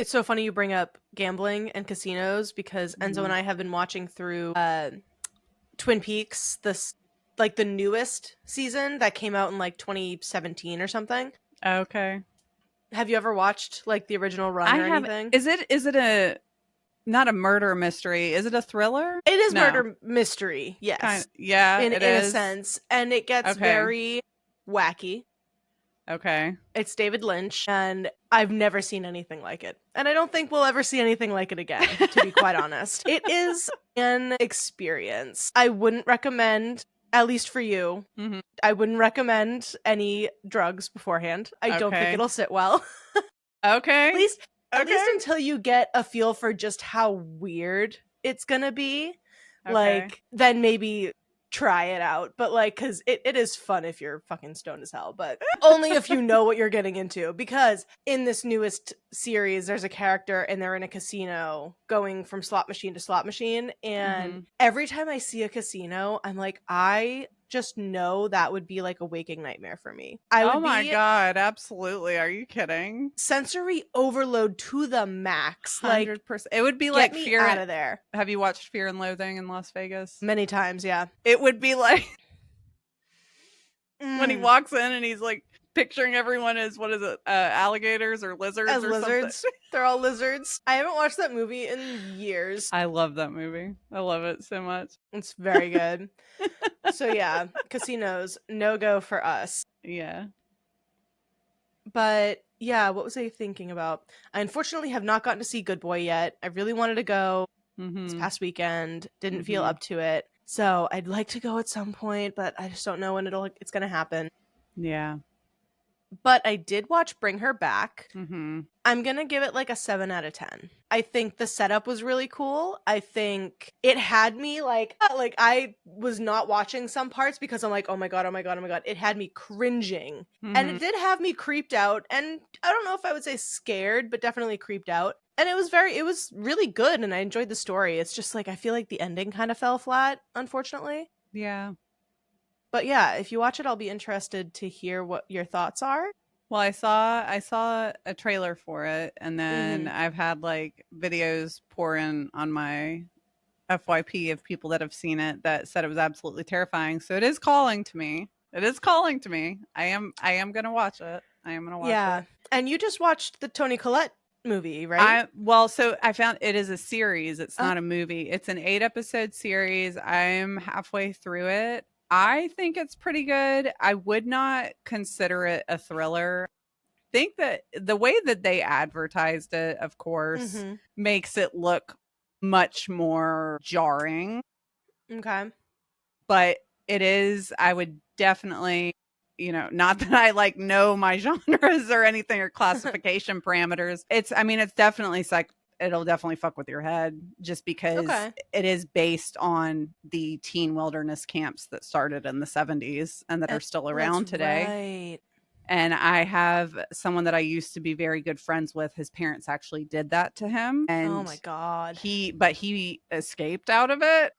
It's so funny you bring up gambling and casinos because Enzo and I have been watching through Twin Peaks, the newest season that came out in like 2017 or something. Okay. Have you ever watched like the original run or anything? Is it a not a murder mystery? Is it a thriller? It is No. murder mystery, yes. Yeah, in it a is. sense. And it gets very wacky. Okay. It's David Lynch, and I've never seen anything like it. And I don't think we'll ever see anything like it again, to be quite honest. It is an experience. I wouldn't recommend, at least for you, I wouldn't recommend any drugs beforehand. I don't think it'll sit well. Okay. At least until you get a feel for just how weird it's gonna be. Okay. Like, then maybe try it out. But like, because it is fun if you're fucking stoned as hell, but only if you know what you're getting into. Because in this newest series, there's a character and they're in a casino going from slot machine to slot machine. And every time I see a casino, I'm like, I just know that would be like a waking nightmare for me. Oh my God, absolutely. Are you kidding? Sensory overload to the max. 100%. It would be like, like get me Fear out of there. Have you watched Fear and Loathing in Las Vegas? Many times, yeah. It would be like when he walks in and he's like picturing everyone as, what is it, alligators or lizards as or lizards. something. They're all lizards. I haven't watched that movie in years. I love that movie. I love it so much. It's very good. So yeah, casinos, no go for us. Yeah. But yeah, what was I thinking about? I unfortunately have not gotten to see Good Boy yet. I really wanted to go this past weekend. Didn't feel up to it. So I'd like to go at some point, but I just don't know when it's going to happen. Yeah. But I did watch Bring Her Back. I'm going to give it like a 7 out of 10. I think the setup was really cool. I think it had me like I was not watching some parts because I'm like, oh my God, oh my God, oh my God. It had me cringing. And it did have me creeped out. And I don't know if I would say scared, but definitely creeped out. And it was really good. And I enjoyed the story. It's just like, I feel like the ending kind of fell flat, unfortunately. Yeah. But yeah, if you watch it, I'll be interested to hear what your thoughts are. Well, I saw a trailer for it, and then I've had like videos pour in on my FYP of people that have seen it that said it was absolutely terrifying. So it is calling to me. It is calling to me. I am gonna watch it. I am gonna watch it. Yeah. And you just watched the Toni Collette movie, right? So I found it is a series. It's not a movie. It's an 8-episode series. I'm halfway through it. I think it's pretty good. I would not consider it a thriller. I think that the way that they advertised it, of course, makes it look much more jarring. Okay. But it is, I would definitely, not that I like know my genres or anything or classification parameters. It's definitely it'll definitely fuck with your head just because it is based on the teen wilderness camps that started in the 70s and that are still around today. Right. And I have someone that I used to be very good friends with. His parents actually did that to him. And oh my God. He escaped out of it.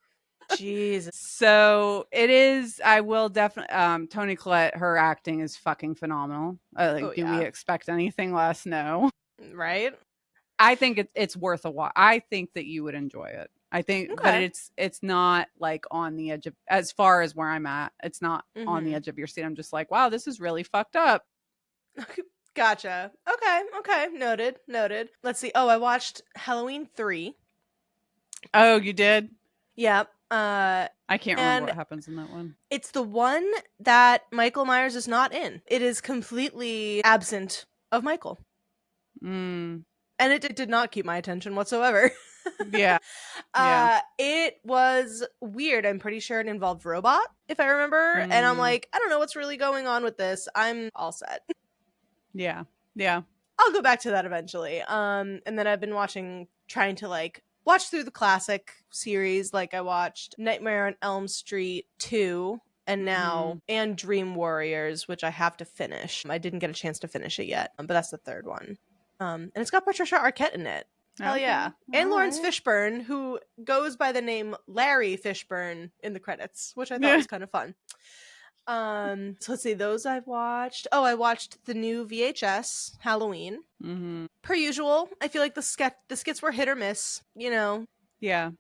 Jesus. So it is, I will definitely, Toni Collette, her acting is fucking phenomenal. Do we expect anything less? No. Right. I think it's worth a watch. I think that you would enjoy it. I think, but it's not like on the edge of, as far as where I'm at, it's not on the edge of your seat. I'm just like, wow, this is really fucked up. Gotcha. Okay. Noted. Let's see. Oh, I watched Halloween 3. Oh, you did? Yep. I can't remember what happens in that one. It's the one that Michael Myers is not in. It is completely absent of Michael. And it did not keep my attention whatsoever. Yeah. It was weird. I'm pretty sure it involved robot, if I remember. And I'm like, I don't know what's really going on with this. I'm all set. Yeah. I'll go back to that eventually. And then I've been trying to like watch through the classic series. Like I watched Nightmare on Elm Street 2 and Dream Warriors, which I have to finish. I didn't get a chance to finish it yet, but that's the third one. And it's got Patricia Arquette in it. Hell yeah. And Lawrence Fishburne, who goes by the name Larry Fishburne in the credits, which I thought was kind of fun. So let's see, those I've watched. Oh, I watched the new VHS Halloween. Mm-hmm. Per usual, I feel like the skits were hit or miss. Yeah.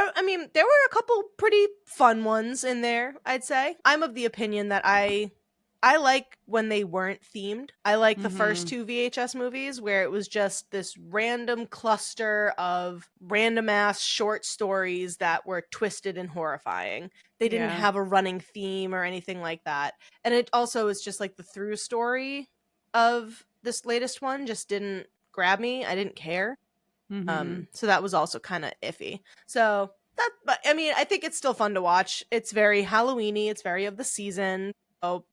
I mean, there were a couple pretty fun ones in there, I'd say. I'm of the opinion that I like when they weren't themed. I like the first Mm-hmm. two VHS movies where it was just this random cluster of random ass short stories that were twisted and horrifying. They didn't Yeah. have a running theme or anything like that. And it also is just like the through story of this latest one just didn't grab me. I didn't care. Mm-hmm. So that was also kind of iffy. So that, but I mean, I think it's still fun to watch. It's very Halloweeny. It's very of the season. So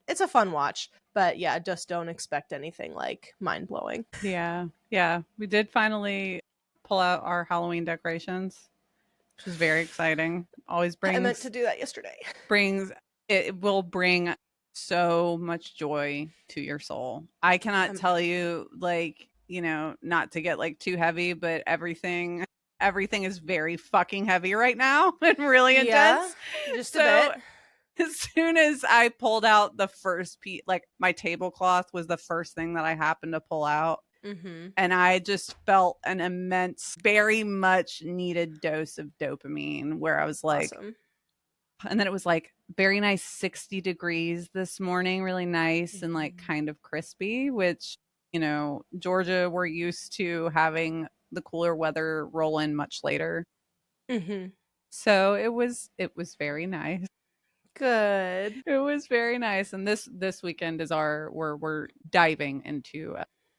it's a fun watch. But yeah, just don't expect anything like mind blowing. Yeah. Yeah. We did finally pull out our Halloween decorations, which is very exciting. Always I meant to brings do that yesterday. brings it will bring so much joy to your soul. I cannot Um, tell you, like, not to get like too heavy, but everything is very fucking heavy right now and really yeah, intense. just a So bit. as soon as I pulled out the first piece, like my tablecloth was the first thing that I happened to pull out. Mm-hmm. And I just felt an immense, very much needed dose of dopamine where I was like, Awesome. and then it was like very nice 60 degrees this morning, really nice and like Mm-hmm. kind of crispy, which, Georgia, we're used to having the cooler weather roll in much later. Mm-hmm. So it was very nice. Good. It was very nice. And this weekend is we're diving into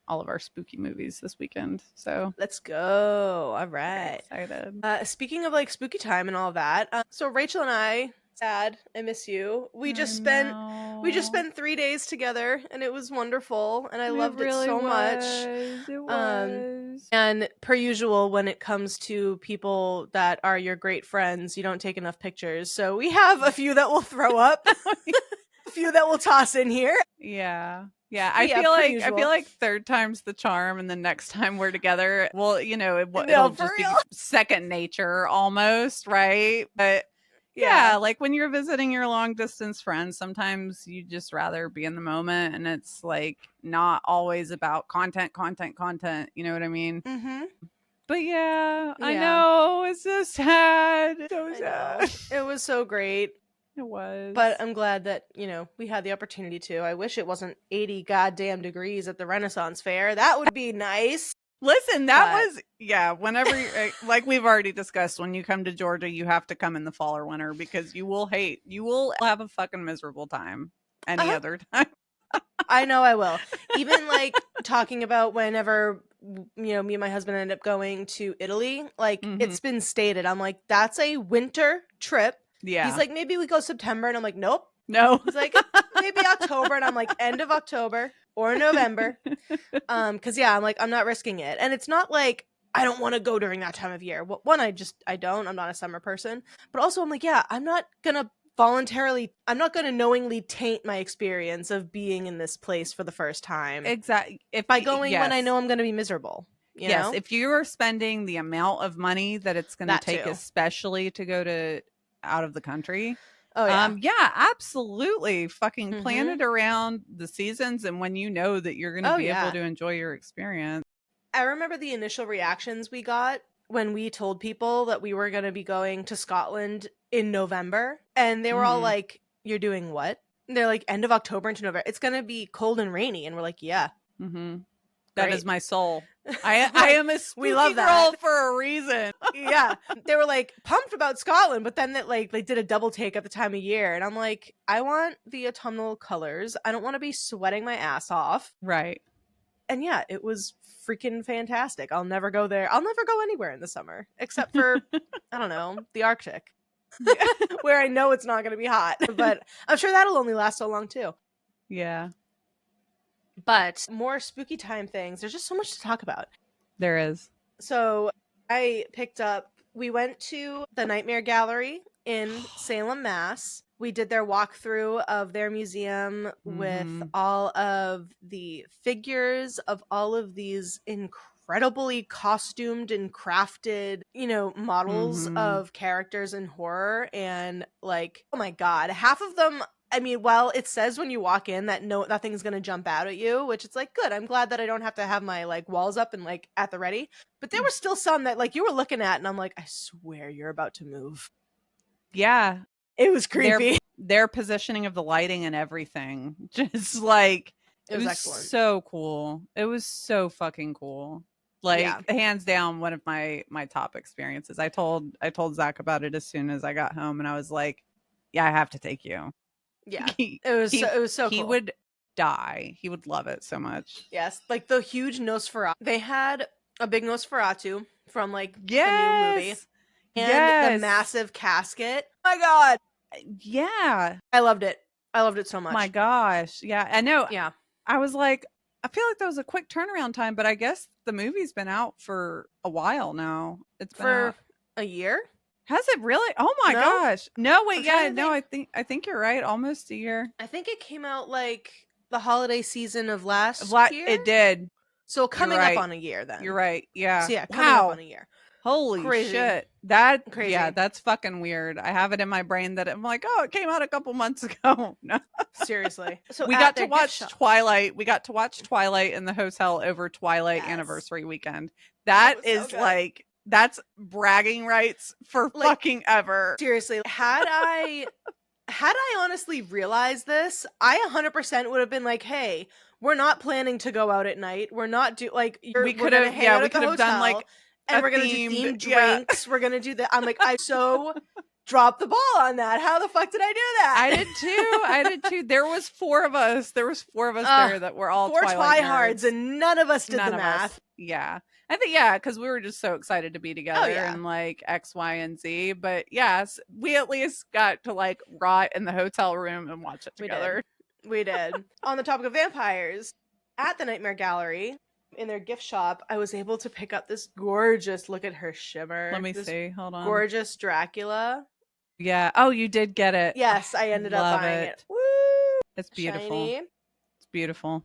all of our spooky movies this weekend. So Let's go. All very right. excited. Speaking of like spooky time and all that, so Rachel and I, sad, I miss you. We I just spent we just know. spent 3 days together, and it was wonderful, and I It loved it really so much. was. It Um, was. and per usual, when it comes to people that are your great friends, you don't take enough pictures. So we have a few that we'll throw up, a few that we'll toss in here. Yeah. Yeah, But I yeah, feel per like I feel usual. like third time's the charm, and the next time we're together, well, No, it'll for just real. be second nature almost, right? But Yeah. yeah, like when you're visiting your long distance friends, sometimes you just rather be in the moment, and it's like not always about content, content, content. You know what I mean? Mm-hmm. But yeah, I Yeah, know it's so sad, so I know. sad. It was so great. It But was. I'm glad that, we had the opportunity to. I wish it wasn't 80 goddamn degrees at the Renaissance Fair. That would be nice. Listen, that But was yeah. Whenever, like we've already discussed, when you come to Georgia, you have to come in the fall or winter because you will have a fucking miserable time any uh other time. I know I will. Even like talking about whenever me and my husband end up going to Italy, like Hmm. it's been stated. I'm like, that's a winter trip. He's Yeah. like, maybe we go September, and I'm like, nope. No. He's like, maybe October, and I'm like, end of October or November. Because yeah, I'm like, I'm not risking it, and it's not like I don't want to go during that time of year. Well, one, I don't. I'm not a summer person, but also I'm like, yeah, I'm not gonna knowingly taint my experience of being in this place for the first time Exactly. If by going when I yes, know I'm gonna be miserable. You yes, know if you are spending the amount of money that it's going to that take, too. especially to go to out of the country, Oh yeah. yeah, absolutely, fucking plan Mm-hmm. it around the seasons and when you know that you're going to Oh be able yeah. to enjoy your experience. I remember the initial reactions we got when we told people that we were going to be going to Scotland in November. And they were all Hmm. like, "You're doing what?" And they're like, "End of October into November. It's going to be cold and rainy." And we're like, "Yeah, Hmm. That is great." my soul. I Like, am a we spooky love that. girl for a reason. Yeah. They were like pumped about Scotland, but then that like they did a double take at the time of year. And I'm like, I want the autumnal colors. I don't want to be sweating my ass off. Right. And yeah, it was freaking fantastic. I'll never go there. I'll never go anywhere in the summer except for I don't know, the Arctic, Yeah. where I know it's not going to be hot, but I'm sure that'll only last so long too. Yeah, But more spooky time things. There's just so much to talk about. there is. So, we went to the Nightmare Gallery in Salem, Mass. We did their walkthrough of their museum with Hmm. all of the figures of all of these incredible incredibly costumed and crafted, models Mhm. of characters in horror. And like, oh my God, half of them, I mean, well, it says when you walk in that nothing's going to jump out at you, which it's like, good. I'm glad that I don't have to have my like walls up and like at the ready. But there were still some that like you were looking at and I'm like, I swear you're about to move. Yeah. It was creepy. Their positioning of the lighting and everything, just like It it was was excellent. so cool. It was so fucking cool. Yeah. Like hands down, one of my top experiences. I told Zach about it as soon as I got home, and I was like, "Yeah, I have to take you." Yeah. He It was so he cool. would die. He would love it so much. Yes, like the huge Nosferatu. They had a big Nosferatu from like a new movie Yes. and the Yes. massive casket. Oh my God. Yeah. I loved it. I loved it so My much. gosh. Yeah. I know. Yeah. I was like, I feel like that was a quick turnaround time, but I guess the movie's been out for a while now. It's been For out. a year? Has it really? Oh my No? gosh. No, I'm wait, trying yeah, to no, think. I think you're right. Almost a year. I think it came out like the holiday season of last year. It did. So You're coming up right. on a year You're then. right. Yeah. So yeah, coming up on Wow. a year. Holy Crazy. shit. That yeah, Crazy. that's fucking weird. I have it in my brain that I'm like, oh, it came out a couple months ago. No. Seriously. So We at got to their gift watch shop. Twilight. We got to watch Twilight in the hotel over Twilight Yes. anniversary weekend. That That was so is good. like that's bragging rights for Like, fucking ever. seriously, had I honestly realized this, I 100% would have been like, "Hey, we're not planning to go out at night. We're not We we're could going to have hang out we at the could have done hotel like and a we're going to do themed themed drinks. We're going to do that." I'm like, I so dropped the ball on that. How the fuck did I do that? I did too. I did too. There was four of us. There was four of us there that were all 4 Twilight tryhards nerds. and none of us did None the of math. us. Yeah. I think because we were just so excited to be together yeah. and like X, Y, and Z. But yes, we at least got to like rot in the hotel room and watch it together. We did. On the topic of vampires, at the Nightmare Gallery, in their gift shop, I was able to pick up this gorgeous, look at her shimmer. Let me this see. Hold on. gorgeous Dracula. Yeah. Oh, you did get it. Yes, I ended up Love buying it. Woo! It's beautiful. Shiny. It's beautiful.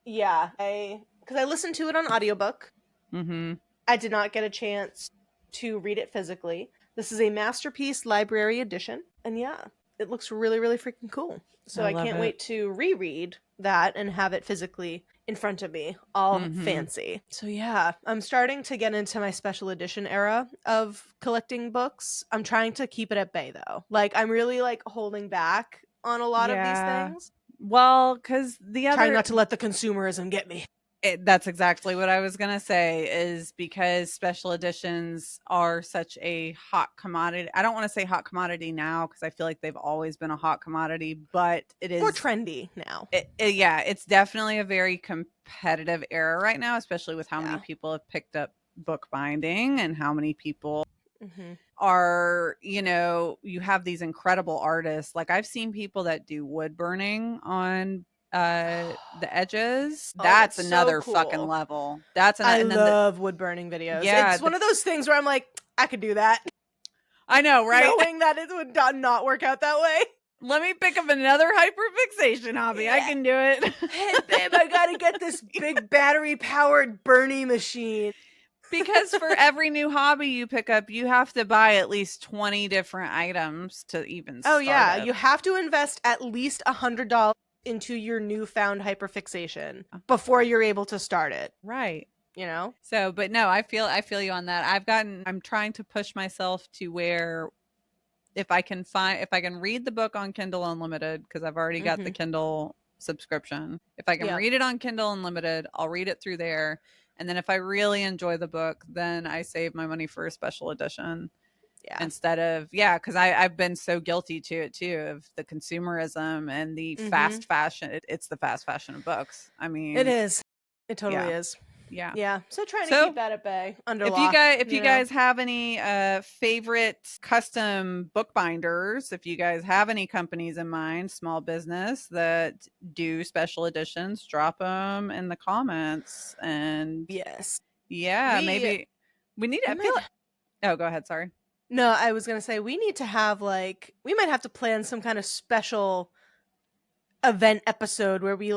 Yeah, because I listened to it on audiobook. Mm-hmm. I did not get a chance to read it physically. This is a Masterpiece Library edition, and yeah, it looks really, really freaking cool. So I love can't it. wait to reread that and have it physically in front of me, all fancy. So yeah, I'm starting to get into my special edition era of collecting books. I'm trying to keep it at bay though. Like I'm really like holding back on a lot of these things. Well, because the other Trying not to let the consumerism get me. That's exactly what I was going to say, is because special editions are such a hot commodity. I don't want to say hot commodity now because I feel like they've always been a hot commodity, but it is more trendy now. Yeah, it's definitely a very competitive era right now, especially with how many people have picked up bookbinding and how many people are, you have these incredible artists. Like I've seen people that do wood burning on the edges. That's another so cool. fucking level. That's I love wood burning videos. Yeah, it's one of those things where I'm like, I could do that. I know, right? Knowing that it would not work out that way. Let me pick up another hyperfixation hobby. Yeah. I can do it. Hey babe, I gotta get this big battery powered Bernie machine. Because for every new hobby you pick up, you have to buy at least 20 different items to even start it. You have to invest at least $100 into your newfound hyperfixation before you're able to start it. Right. So, but no, I feel you on that. I'm trying to push myself to where if I can read the book on Kindle Unlimited, because I've already got the Kindle subscription. If I can read it on Kindle Unlimited, I'll read it through there. And then if I really enjoy the book, then I save my money for a special edition. Yeah. Instead of, because I've been so guilty to it too, of the consumerism and the fast fashion. It's the fast fashion of books. I mean, it is. It totally is. Yeah. Yeah. So trying to keep that at bay. If you guys have any favorite custom bookbinders, if you guys have any companies in mind, small business that do special editions, drop them in the comments. And maybe we need oh, go ahead. Sorry. No, I was going to say we need to have we might have to plan some kind of special event episode where we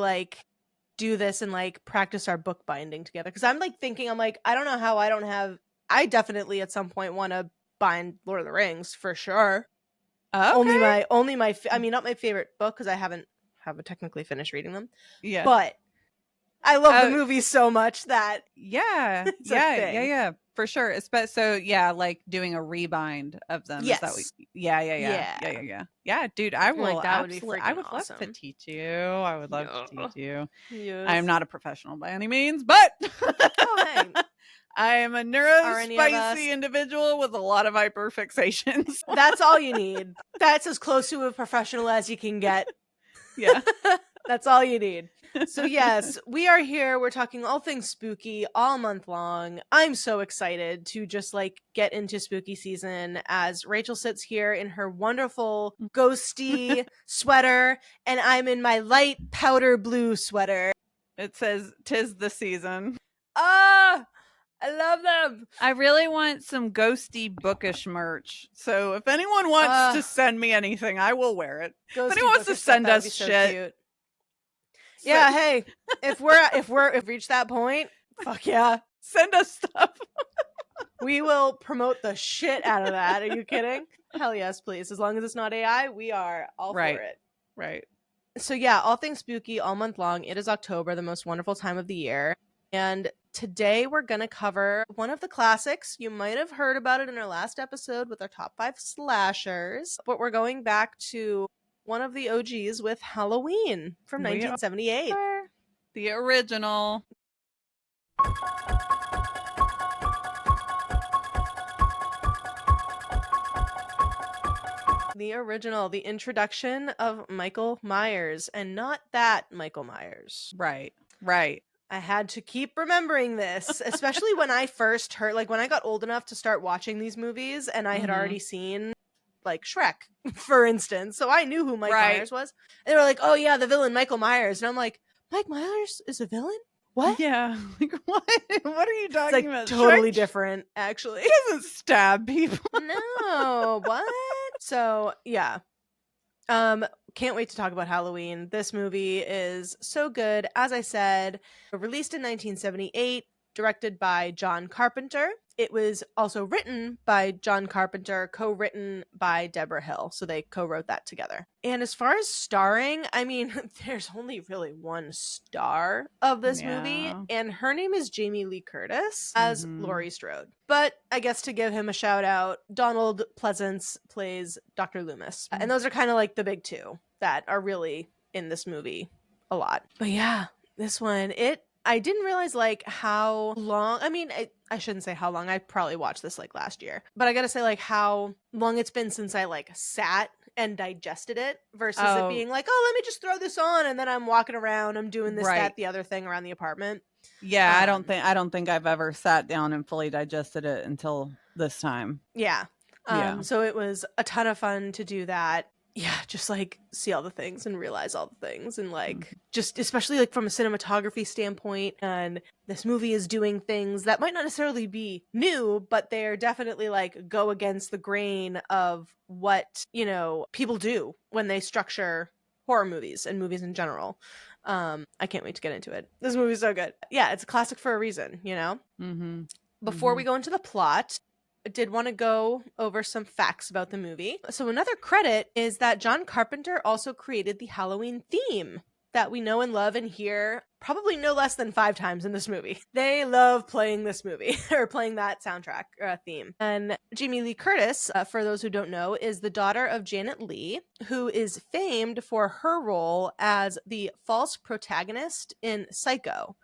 do this and like practice our book binding together. Because I'm like thinking, I'm like, I don't know how I don't have. I definitely at some point want to bind Lord of the Rings for sure. Okay. I mean, not my favorite book because I haven't technically finished reading them, Yeah. but I love the Oh, movie so much that yeah. it's a Yeah. Yeah. thing. Yeah. For sure. So yeah, like doing a rebind of them. Is that what? Yes. Yeah. Yeah. Yeah. Yeah. Yeah. Yeah. Yeah. Yeah, dude. I Like will that would be absolutely. I freaking would love to awesome. teach you. I would love to Yeah. teach you. I am Yes. not a professional by any means, but Oh hey. I am a Are any of us? neurospicy individual with a lot of hyperfixations. That's all you need. That's as close to a professional as you can get. Yeah. That's all you need. So yes, we are here. We're talking all things spooky all month long. I'm so excited to just like get into spooky season as Rachel sits here in her wonderful ghosty sweater and I'm in my light powder blue sweater. It says 'tis the season. Ah, I love them. I really want some ghosty bookish merch. So if anyone wants to send me anything, I will wear it. If Ghosty anyone wants to bookish stuff, send that would be us so shit, cute. Yeah, hey, if we've reached that point, fuck yeah. send us stuff. We will promote the shit out of that. Are you kidding? Hell yes, please. As long as it's not AI, we are all Right. for it. Right. So yeah, all things spooky all month long. It is October, the most wonderful time of the year. And today we're going to cover one of the classics. You might have heard about it in our last episode with our top 5 slashers, but we're going back to one of the OGs with Halloween from We 1978. are the original. The original, the introduction of Michael Myers, and not that Michael Myers. Right. Right. I had to keep remembering this, especially when I first heard, like when I got old enough to start watching these movies and I had already seen like Shrek, for instance. So I knew who Mike Myers was. And they were like, oh yeah, the villain Michael Myers. And I'm like, Mike Myers is a villain? What? Yeah. Like, what? What are you talking It's like about? totally Shrek different, actually. doesn't stab people. No, what? So yeah. Can't wait to talk about Halloween. This movie is so good. As I said, released in 1978, directed by John Carpenter. It was also written by John Carpenter, co-written by Deborah Hill. So they co-wrote that together. And as far as starring, I mean, there's only really one star of this movie, and her name is Jamie Lee Curtis as Laurie Strode. But I guess to give him a shout out, Donald Pleasance plays Dr. Loomis. And those are kind of like the big two that are really in this movie a lot. But yeah, this one, I didn't realize like how long, I mean, I shouldn't say how long, I probably watched this like last year, but I gotta say like how long it's been since I like sat and digested it versus it being like, oh, let me just throw this on and then I'm walking around, I'm doing this, that, the other thing around the apartment. Yeah, I don't think I've ever sat down and fully digested it until this time. Yeah. So it was a ton of fun to do that. Yeah, just like see all the things and realize all the things and like just especially like from a cinematography standpoint, and this movie is doing things that might not necessarily be new, but they're definitely like go against the grain of what, you know, people do when they structure horror movies and movies in general. I can't wait to get into it. This movie's so good. Yeah, it's a classic for a reason, you know? Before we go into the plot, I did want to go over some facts about the movie. So another credit is that John Carpenter also created the Halloween theme that we know and love and hear probably no less than 5 times in this movie. They love playing this movie or playing that soundtrack theme. And Jamie Lee Curtis, for those who don't know, is the daughter of Janet Leigh, who is famed for her role as the false protagonist in Psycho.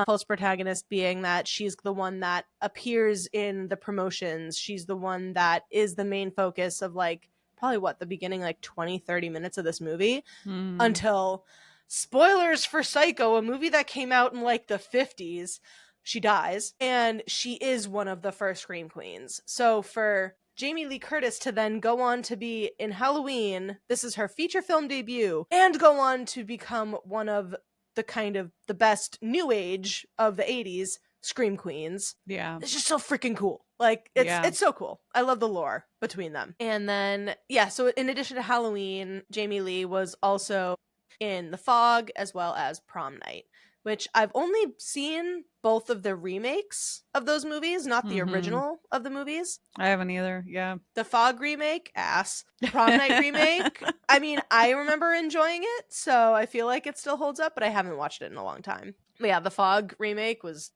False protagonist being that she's the one that appears in the promotions. She's the one that is the main focus of like probably the beginning like 20-30 minutes of this movie until, spoilers for Psycho, a movie that came out in like the 50s, she dies and she is one of the first Scream Queens. So for Jamie Lee Curtis to then go on to be in Halloween, this is her feature film debut, and go on to become one of the kind of the best new age of the 80s Scream Queens. Yeah. It's just so freaking cool. Like it's so cool. I love the lore between them. And then so in addition to Halloween, Jamie Lee was also in The Fog as well as Prom Night. which I've only seen both of the remakes of those movies, not the original of the movies. I haven't either. Yeah. The Fog remake, ass. Prom Night remake, I mean, I remember enjoying it, so I feel like it still holds up, but I haven't watched it in a long time. But yeah, the Fog remake was.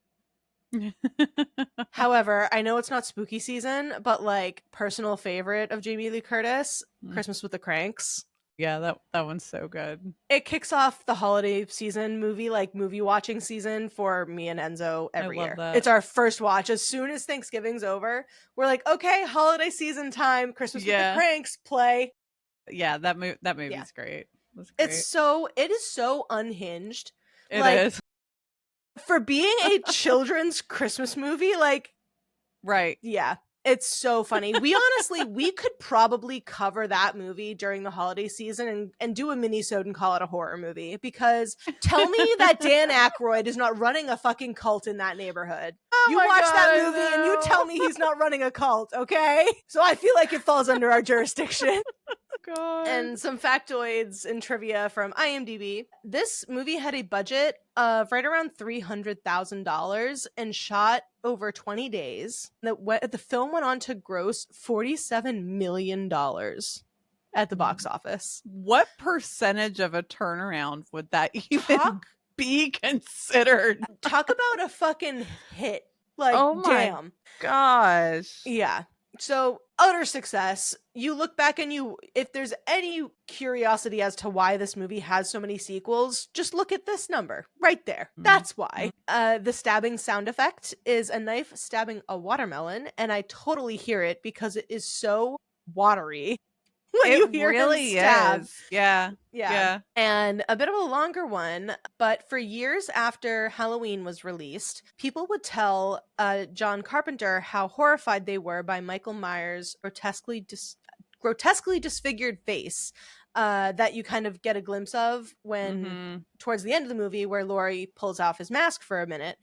However, I know it's not spooky season, but like personal favorite of Jamie Lee Curtis, Christmas with the Cranks. Yeah, that one's so good. It kicks off the holiday season movie watching season for me and Enzo every year. That. It's our first watch. As soon as Thanksgiving's over, we're like, okay, holiday season time, Christmas with the Cranks, play. Yeah, that movie's great. That's great. It is so unhinged. It is. For being a children's Christmas movie, like, right. Yeah. It's so funny. We could probably cover that movie during the holiday season and do a mini-sode and call it a horror movie, because tell me that Dan Aykroyd is not running a fucking cult in that neighborhood. You watch that movie and you tell me he's not running a cult, okay? So I feel like it falls under our jurisdiction. God. And some factoids and trivia from IMDb. This movie had a budget of right around $300,000 and shot over 20 days. The film went on to gross $47 million at the box office. What percentage of a turnaround would that even be considered? Talk about a fucking hit. Like, oh my damn. Gosh. Yeah. So, utter success. You look back and if there's any curiosity as to why this movie has so many sequels, just look at this number right there. That's why. The stabbing sound effect is a knife stabbing a watermelon, and I totally hear it because it is so watery. When you hear really him stab. Is. Yeah. And a bit of a longer one, but for years after Halloween was released, people would tell John Carpenter how horrified they were by Michael Myers' grotesquely disfigured face that you kind of get a glimpse of when towards the end of the movie, where Laurie pulls off his mask for a minute.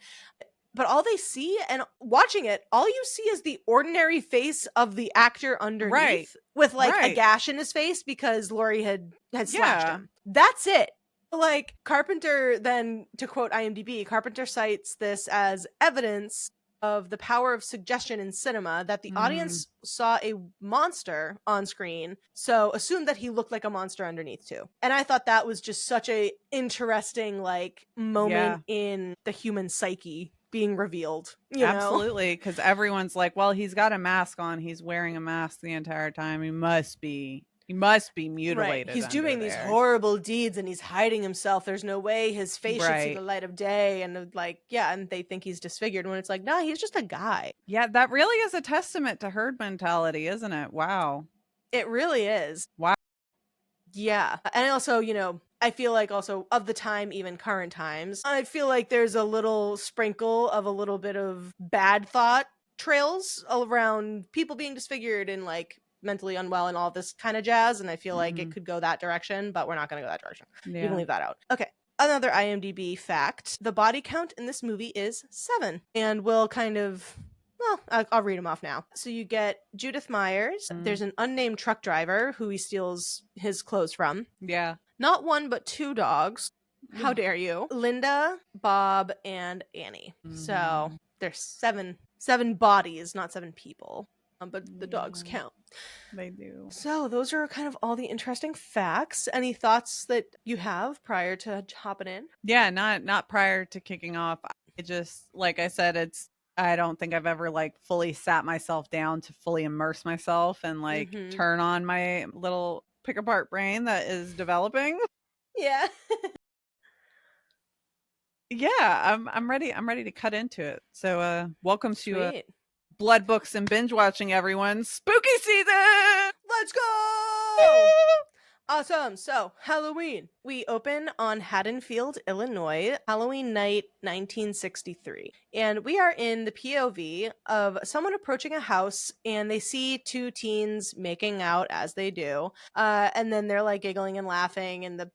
But all they see, and watching it, all you see is the ordinary face of the actor underneath, with like a gash in his face because Laurie had slashed him. That's it. Like, Carpenter then, to quote IMDb, Carpenter cites this as evidence of the power of suggestion in cinema, that the audience saw a monster on screen, so assumed that he looked like a monster underneath too. And I thought that was just such a interesting like moment in the human psyche being revealed. Absolutely, because everyone's like, well, he's got a mask on, he's wearing a mask the entire time, he must be mutilated. He's doing these horrible deeds and he's hiding himself. There's no way his face should see the light of day. And and they think he's disfigured when it's like, no, he's just a guy. Yeah, that really is a testament to herd mentality, isn't it? Wow. It really is. Wow. Yeah. And also, I feel like also of the time, even current times, I feel like there's a little sprinkle of a little bit of bad thought trails around people being disfigured and like mentally unwell and all this kind of jazz. And I feel like it could go that direction, but we're not going to go that direction. You can leave that out. Okay. Another IMDb fact, the body count in this movie is 7. And we'll kind of... Well, I'll read them off now. So you get Judith Myers. There's an unnamed truck driver who he steals his clothes from. Yeah. Not 1, but 2 dogs. How dare you? Linda, Bob, and Annie. So there's 7 bodies, not 7 people. But the dogs count. They do. So those are kind of all the interesting facts. Any thoughts that you have prior to hopping in? Yeah, not prior to kicking off. I just, like I said, I don't think I've ever like fully sat myself down to fully immerse myself and like turn on my little pick apart brain that is developing. Yeah. Yeah, I'm ready. I'm ready to cut into it. So welcome to Blood Books and Binge Watching, everyone. Spooky season! Let's go! Awesome. So, Halloween. We open on Haddonfield, Illinois, Halloween night 1963. And we are in the POV of someone approaching a house and they see 2 teens making out as they do. And then they're like giggling and laughing, and the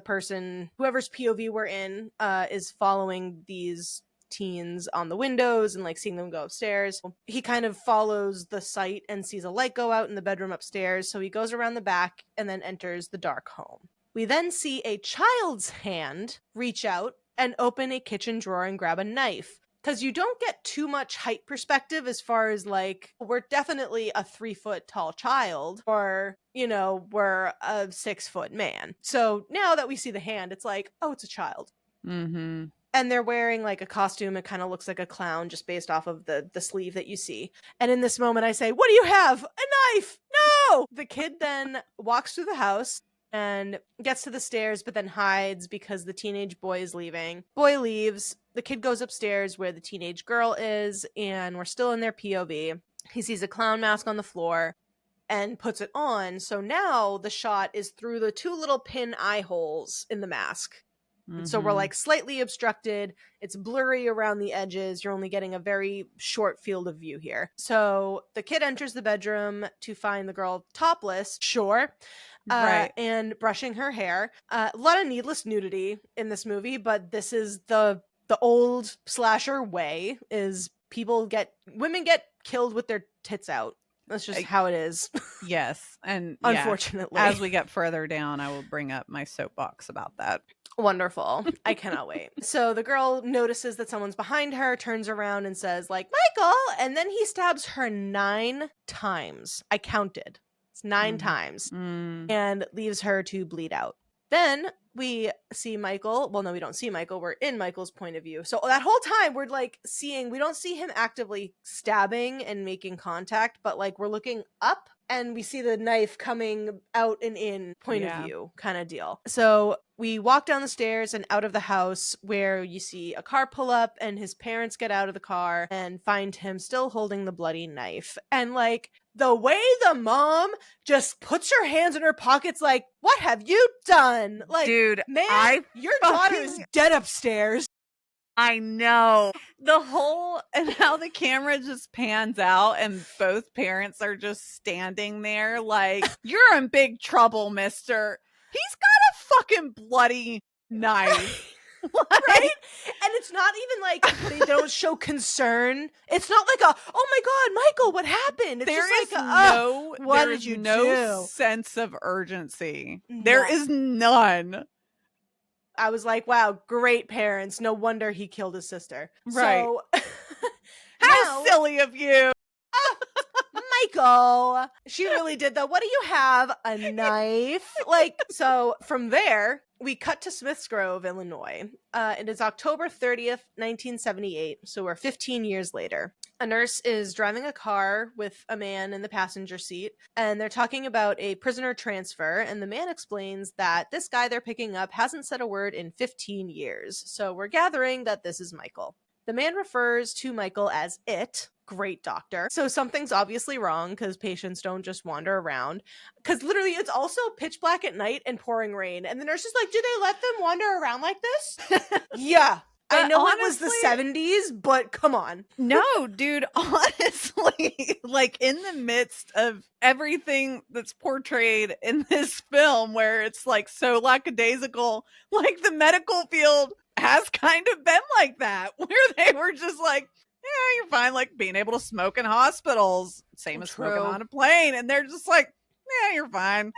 person, whoever's POV we're in, is following these teens on the windows and like seeing them go upstairs. He kind of follows the sight and sees a light go out in the bedroom upstairs, so he goes around the back and then enters the dark home. We then see a child's hand reach out and open a kitchen drawer and grab a knife. Because you don't get too much height perspective as far as like, we're definitely a 3-foot tall child, or, we're a 6-foot man. So now that we see the hand, it's like, oh, it's a child. Mm-hmm. And they're wearing like a costume. It kind of looks like a clown just based off of the sleeve that you see. And in this moment, I say, what do you have? A knife! No! The kid then walks through the house and gets to the stairs, but then hides because the teenage boy is leaving. Boy leaves. The kid goes upstairs where the teenage girl is, and we're still in their POV. He sees a clown mask on the floor and puts it on. So now the shot is through the 2 little pin eye holes in the mask. And so we're like slightly obstructed. It's blurry around the edges. You're only getting a very short field of view here. So the kid enters the bedroom to find the girl topless, sure, Right. and brushing her hair. A lot of needless nudity in this movie, but this is the old slasher way, is women get killed with their tits out. That's just how it is. Yes. And unfortunately, as we get further down, I will bring up my soapbox about that. Wonderful. I cannot wait. So the girl notices that someone's behind her, turns around and says, like, Michael! And then he stabs her 9 times. I counted. It's 9 times. And leaves her to bleed out. Then we see Michael. Well, no, we don't see Michael. We're in Michael's point of view. So that whole time we're like we don't see him actively stabbing and making contact, but like we're looking up and we see the knife coming out and in point of view kind of deal. So we walk down the stairs and out of the house, where you see a car pull up and his parents get out of the car and find him still holding the bloody knife. And like the way the mom just puts her hands in her pockets, like, what have you done? Like, dude, man, your daughter is dead upstairs. I know. And how the camera just pans out and both parents are just standing there like, you're in big trouble, mister. He's got a fucking bloody knife. Right? And it's not even like they don't show concern. It's not like oh my God, Michael, what happened? It's just like what did you do? Sense of urgency. There is none. I was like, wow, great parents. No wonder he killed his sister. Right. So how silly of you. Michael, she really did though. What do you have? A knife? Like, so from there, we cut to Smiths Grove, Illinois. It is October 30th, 1978. So we're 15 years later. A nurse is driving a car with a man in the passenger seat, and they're talking about a prisoner transfer. And the man explains that this guy they're picking up hasn't said a word in 15 years. So we're gathering that this is Michael. The man refers to Michael as it. Great doctor. So something's obviously wrong because patients don't just wander around. Because literally it's also pitch black at night and pouring rain. And the nurse is like, do they let them wander around like this? Yeah. I know honestly, it was the 70s, but come on. No, dude, honestly, like in the midst of everything that's portrayed in this film where it's like so lackadaisical, like the medical field has kind of been like that, where they were just like, yeah, you're fine, like being able to smoke in hospitals, same as smoking on a plane. And they're just like, yeah, you're fine.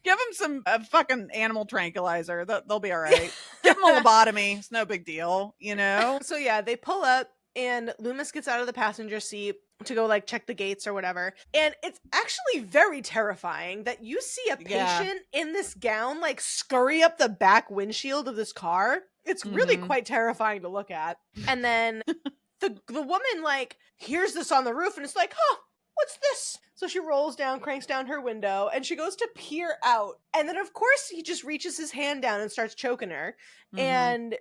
Give them some fucking animal tranquilizer. They'll be all right. Give them a lobotomy. It's no big deal, you know? So yeah, they pull up and Loomis gets out of the passenger seat to go like check the gates or whatever. And it's actually very terrifying that you see a patient in this gown like scurry up the back windshield of this car. It's really quite terrifying to look at. And then the woman like hears this on the roof and it's like, huh, what's this? So she rolls down, cranks down her window, and she goes to peer out. And then, of course, he just reaches his hand down and starts choking her and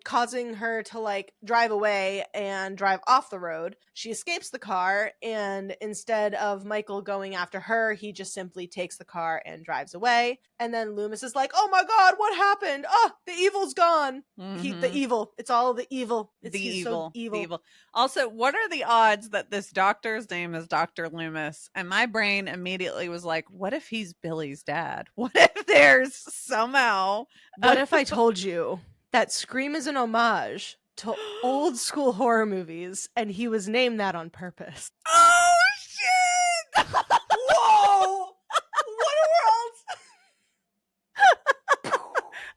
causing her to, like, drive away and drive off the road. She escapes the car, and instead of Michael going after her, he just simply takes the car and drives away. And then Loomis is like, oh my God, what happened? Oh, the evil's gone. The evil. It's all the evil. He's so evil. The evil. Also, what are the odds that this doctor's name is Dr. Loomis? And my brain immediately was like, what if he's Billy's dad? What if there's somehow... What if I told you that Scream is an homage to old school horror movies and he was named that on purpose? Oh, shit! Whoa! What a world!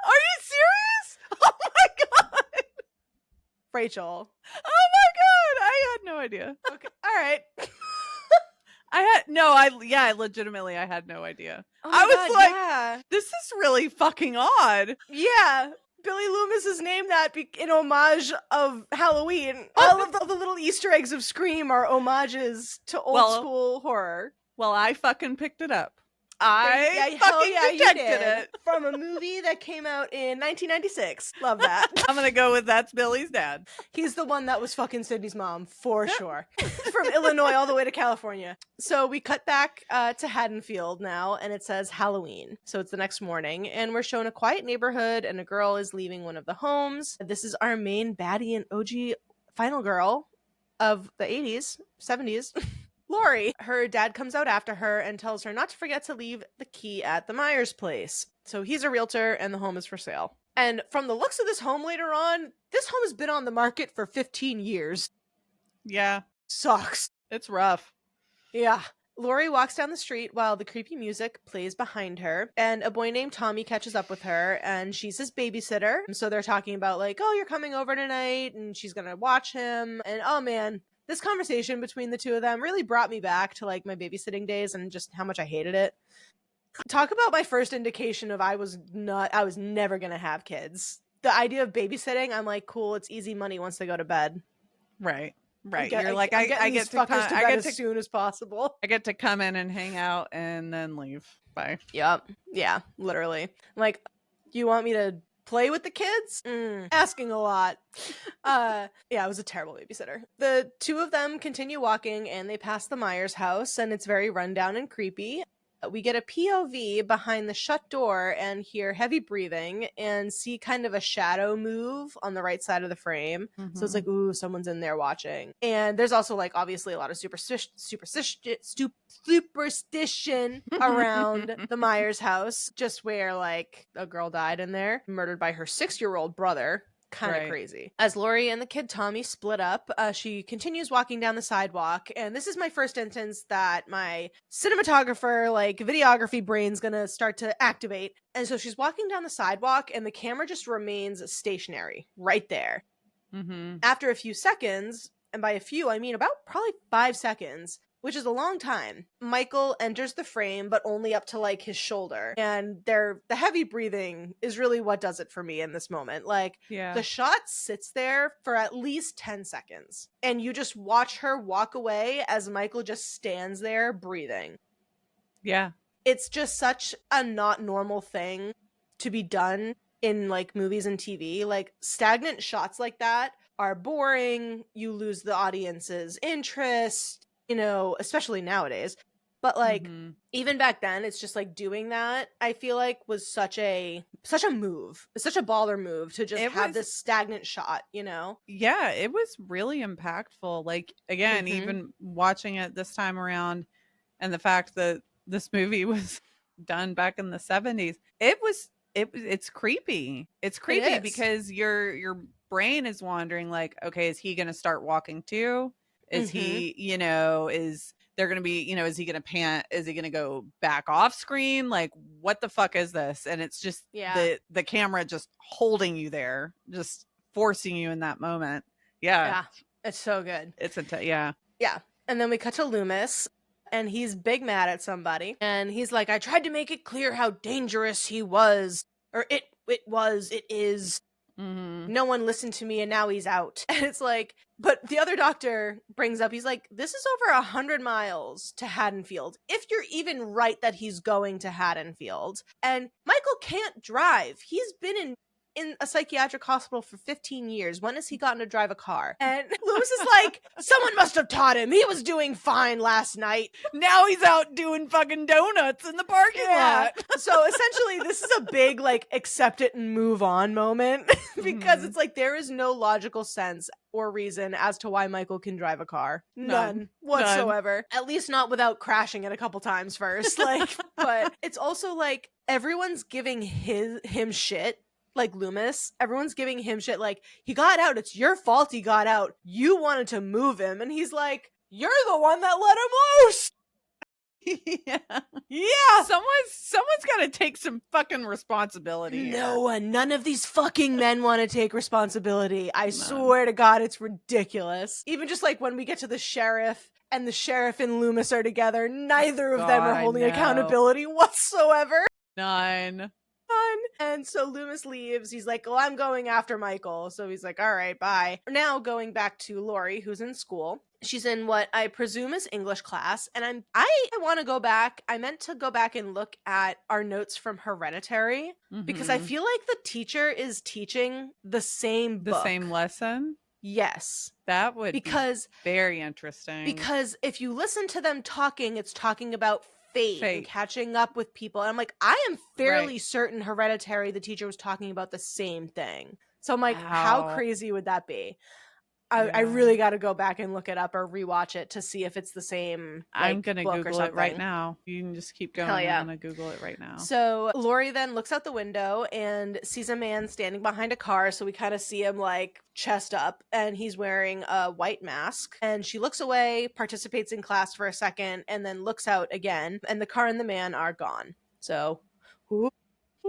Are you serious? Oh my Rachel. Oh my god, I had no idea. Okay, all right. I legitimately I had no idea. Oh I my was God, like, yeah. this is really fucking odd. Yeah. Billy Loomis is named that in homage of Halloween. All of the little Easter eggs of Scream are homages to old school horror. Well, I fucking picked it up. Hell I yeah, fucking you detected did. it. From a movie that came out in 1996. Love that. I'm gonna go with that's Billy's dad. He's the one that was fucking Sydney's mom, for sure. From Illinois all the way to California. So we cut back to Haddonfield now, and it says Halloween. So it's the next morning, and we're shown a quiet neighborhood, and a girl is leaving one of the homes. This is our main baddie and OG final girl of the 80s, 70s. Laurie. Her dad comes out after her and tells her not to forget to leave the key at the Meyers place. So he's a realtor and the home is for sale. And from the looks of this home later on, this home has been on the market for 15 years. Yeah. Sucks. It's rough. Yeah. Laurie walks down the street while the creepy music plays behind her, and a boy named Tommy catches up with her, and she's his babysitter. So they're talking about like, oh, you're coming over tonight, and she's gonna watch him. And oh man, this conversation between the two of them really brought me back to like my babysitting days and just how much I hated it. Talk about my first indication of I was never gonna have kids. The idea of babysitting, I'm like, cool, it's easy money once they go to bed. Right. I get to bed as soon as possible. I get to come in and hang out and then leave. Bye. Yep. Yeah, literally. I'm like, you want me to play with the kids? Asking a lot. Yeah, it was a terrible babysitter. The two of them continue walking and they pass the Myers house, and it's very rundown and creepy. We get a POV behind the shut door and hear heavy breathing and see kind of a shadow move on the right side of the frame. Mm-hmm. So it's like, ooh, someone's in there watching. And there's also like obviously a lot of superstition around the Myers house, just where like a girl died in there, murdered by her 6-year-old brother. Kind of crazy. As Laurie and the kid Tommy split up, she continues walking down the sidewalk, and this is my first instance that my cinematographer, like videography brain's gonna start to activate. And so she's walking down the sidewalk, and the camera just remains stationary right there. Mm-hmm. After a few seconds, and by a few I mean about probably 5 seconds, which is a long time, Michael enters the frame, but only up to like his shoulder. And the heavy breathing is really what does it for me in this moment. Like, the shot sits there for at least 10 seconds. And you just watch her walk away as Michael just stands there breathing. Yeah. It's just such a not normal thing to be done in like movies and TV. Like, stagnant shots like that are boring. You lose the audience's interest. You know, especially nowadays. But like, even back then, it's just like doing that, I feel like was such a move. It's such a baller move to just have this stagnant shot, you know? Yeah, it was really impactful. Like, again, even watching it this time around, and the fact that this movie was done back in the 70s, it's creepy. It's creepy because your brain is wandering like, okay, is he going to start walking too? Is he, you know, is there going to be, you know, is he going to pant? Is he going to go back off screen? Like, what the fuck is this? And it's just the camera just holding you there, just forcing you in that moment. Yeah. It's so good. Yeah. And then we cut to Loomis, and he's big mad at somebody. And he's like, I tried to make it clear how dangerous he was. Or it is. Mm-hmm. No one listened to me, and now he's out. And it's like, but the other doctor brings up, he's like, this is over 100 miles to Haddonfield, if you're even right that he's going to Haddonfield. And Michael can't drive. He's been in a psychiatric hospital for 15 years. When has he gotten to drive a car? And Lewis is like, someone must have taught him. He was doing fine last night. Now he's out doing fucking donuts in the parking lot. So essentially, this is a big, like, accept it and move on moment. Because it's like, there is no logical sense or reason as to why Michael can drive a car. None whatsoever. At least not without crashing it a couple times first. Like, but it's also like, everyone's giving him shit. Like Loomis, everyone's giving him shit like, he got out, it's your fault he got out, you wanted to move him. And he's like, you're the one that let him loose. Yeah. Yeah. Someone's got to take some fucking responsibility here. No one. None of these fucking men want to take responsibility. I None. swear to God, it's ridiculous. Even just like when we get to the sheriff and the sheriff and Loomis are together, neither of them are holding accountability whatsoever. None. And so Loomis leaves. He's like, well, I'm going after Michael. So he's like, all right, bye. Now going back to Laurie, who's in school. She's in what I presume is English class. And I want to go back. I meant to go back and look at our notes from Hereditary because I feel like the teacher is teaching the same book. The same lesson? Yes. That would be very interesting. Because if you listen to them talking, it's talking about fate and catching up with people. And I'm like, I am fairly certain Hereditary, the teacher was talking about the same thing. So I'm like, how crazy would that be? I really got to go back and look it up or rewatch it to see if it's the same. Like, I'm going to Google it right now. You can just keep going. Yeah. I'm going to Google it right now. So Laurie then looks out the window and sees a man standing behind a car. So we kind of see him like chest up and he's wearing a white mask. And she looks away, participates in class for a second, and then looks out again. And the car and the man are gone. So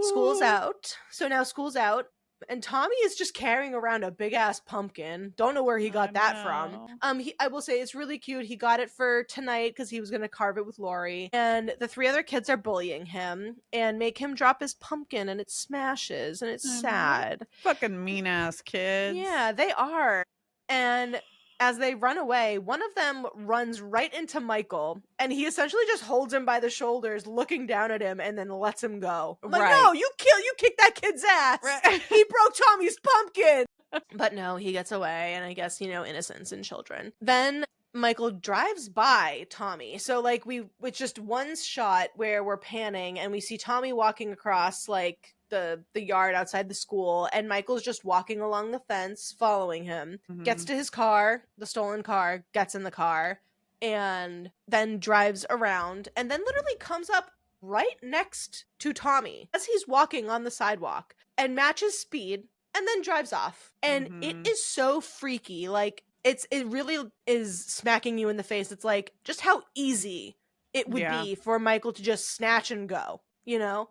school's out. So now school's out. And Tommy is just carrying around a big ass pumpkin. Don't know where he got that from. I will say it's really cute. He got it for tonight because he was going to carve it with Laurie. And the 3 other kids are bullying him and make him drop his pumpkin, and it smashes, and it's sad. Fucking mean ass kids. Yeah, they are. And as they run away, one of them runs right into Michael, and he essentially just holds him by the shoulders, looking down at him, and then lets him go. I'm like, no, you kicked that kid's ass. Right. He broke Tommy's pumpkin. But no, he gets away, and I guess, innocence in children. Then Michael drives by Tommy. So like it's just one shot where we're panning, and we see Tommy walking across like the yard outside the school, and Michael's just walking along the fence following him, gets to his car, the stolen car, gets in the car, and then drives around, and then literally comes up right next to Tommy as he's walking on the sidewalk and matches speed and then drives off. And it is so freaky. Like it really is smacking you in the face. It's like just how easy it would be for Michael to just snatch and go, Yeah.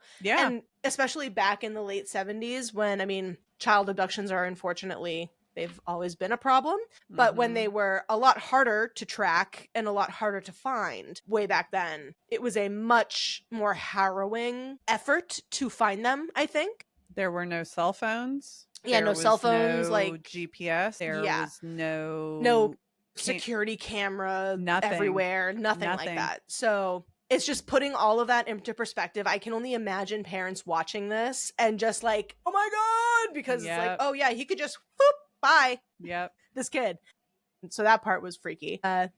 And especially back in the late 70s when, child abductions are unfortunately, they've always been a problem. But when they were a lot harder to track and a lot harder to find way back then, it was a much more harrowing effort to find them, I think. There were no cell phones. Yeah, no cell phones, no like GPS. There was no security camera everywhere, nothing like that. So it's just putting all of that into perspective. I can only imagine parents watching this and just like, oh my God, because it's like, oh yeah, he could just whoop, bye. Yep. This kid. So that part was freaky. And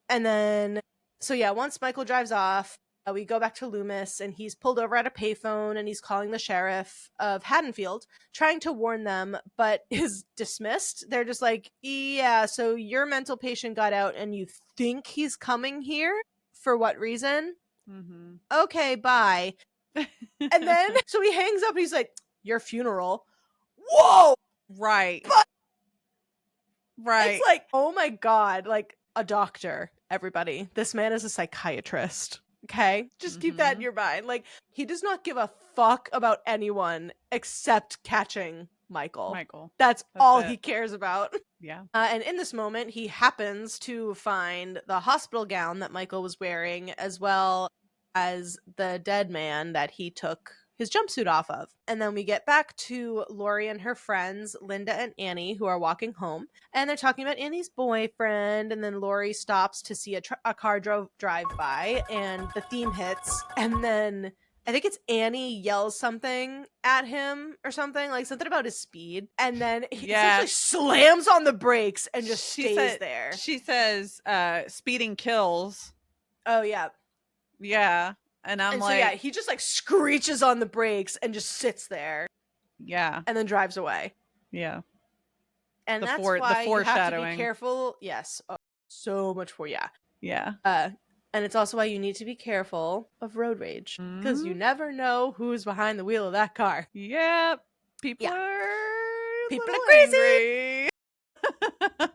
then, once Michael drives off, we go back to Loomis, and he's pulled over at a payphone, and he's calling the sheriff of Haddonfield, trying to warn them, but is dismissed. They're just like, yeah, so your mental patient got out, and you think he's coming here? For what reason? Okay, bye. And then, so he hangs up, and he's like, your funeral? Whoa! Right. It's like, oh my God, like a doctor, everybody. This man is a psychiatrist. Okay, just keep that in your mind. Like, he does not give a fuck about anyone except catching Michael. That's all he cares about. Yeah. And in this moment, he happens to find the hospital gown that Michael was wearing, as well as the dead man that he took his jumpsuit off of. And then we get back to Laurie and her friends, Linda and Annie, who are walking home. And they're talking about Annie's boyfriend. And then Laurie stops to see a car drive by, and the theme hits. And then I think it's Annie yells something at him or something, like something about his speed. And then he essentially slams on the brakes and just stays there. She says, speeding kills. Oh, yeah. Yeah. And I'm like, so he just like screeches on the brakes and just sits there. Yeah. And then drives away. Yeah. And that's why you have to be careful. Yes. Oh, so much Yeah. And it's also why you need to be careful of road rage, because you never know who's behind the wheel of that car. Yep. People are crazy. angry.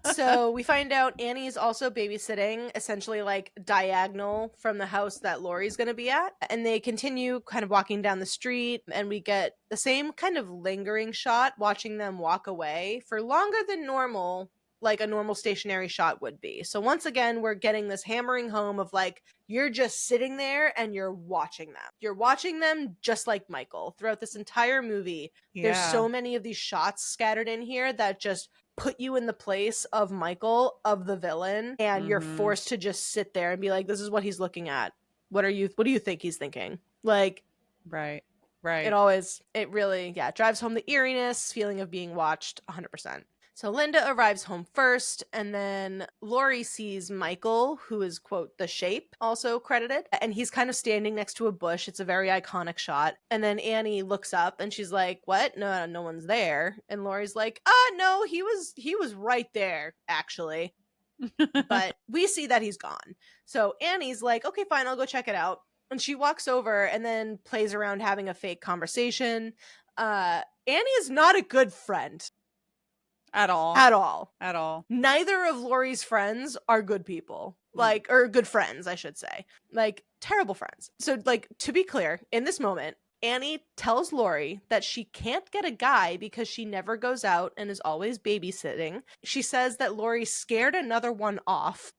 So we find out Annie's also babysitting, essentially like diagonal from the house that Laurie's going to be at. And they continue kind of walking down the street, and we get the same kind of lingering shot watching them walk away for longer than normal, like a normal stationary shot would be. So once again, we're getting this hammering home of like, you're just sitting there and you're watching them. You're watching them just like Michael throughout this entire movie. There's so many of these shots scattered in here that just put you in the place of Michael, of the villain, and you're forced to just sit there and be like, this is what he's looking at. What do you think he's thinking? Like, Right. it really, yeah, drives home the eeriness, feeling of being watched 100%. So Linda arrives home first, and then Laurie sees Michael, who is, quote, the shape, also credited, and he's kind of standing next to a bush. It's a very iconic shot. And then Annie looks up and she's like, what? No one's there. And Laurie's like, no, he was right there, actually. But we see that he's gone. So Annie's like, okay, fine, I'll go check it out. And she walks over and then plays around having a fake conversation. Annie is not a good friend. At all. At all. At all. Neither of Laurie's friends are good people. Like, or good friends, I should say. Like, terrible friends. So, like, to be clear, in this moment, Annie tells Laurie that she can't get a guy because she never goes out and is always babysitting. She says that Laurie scared another one off.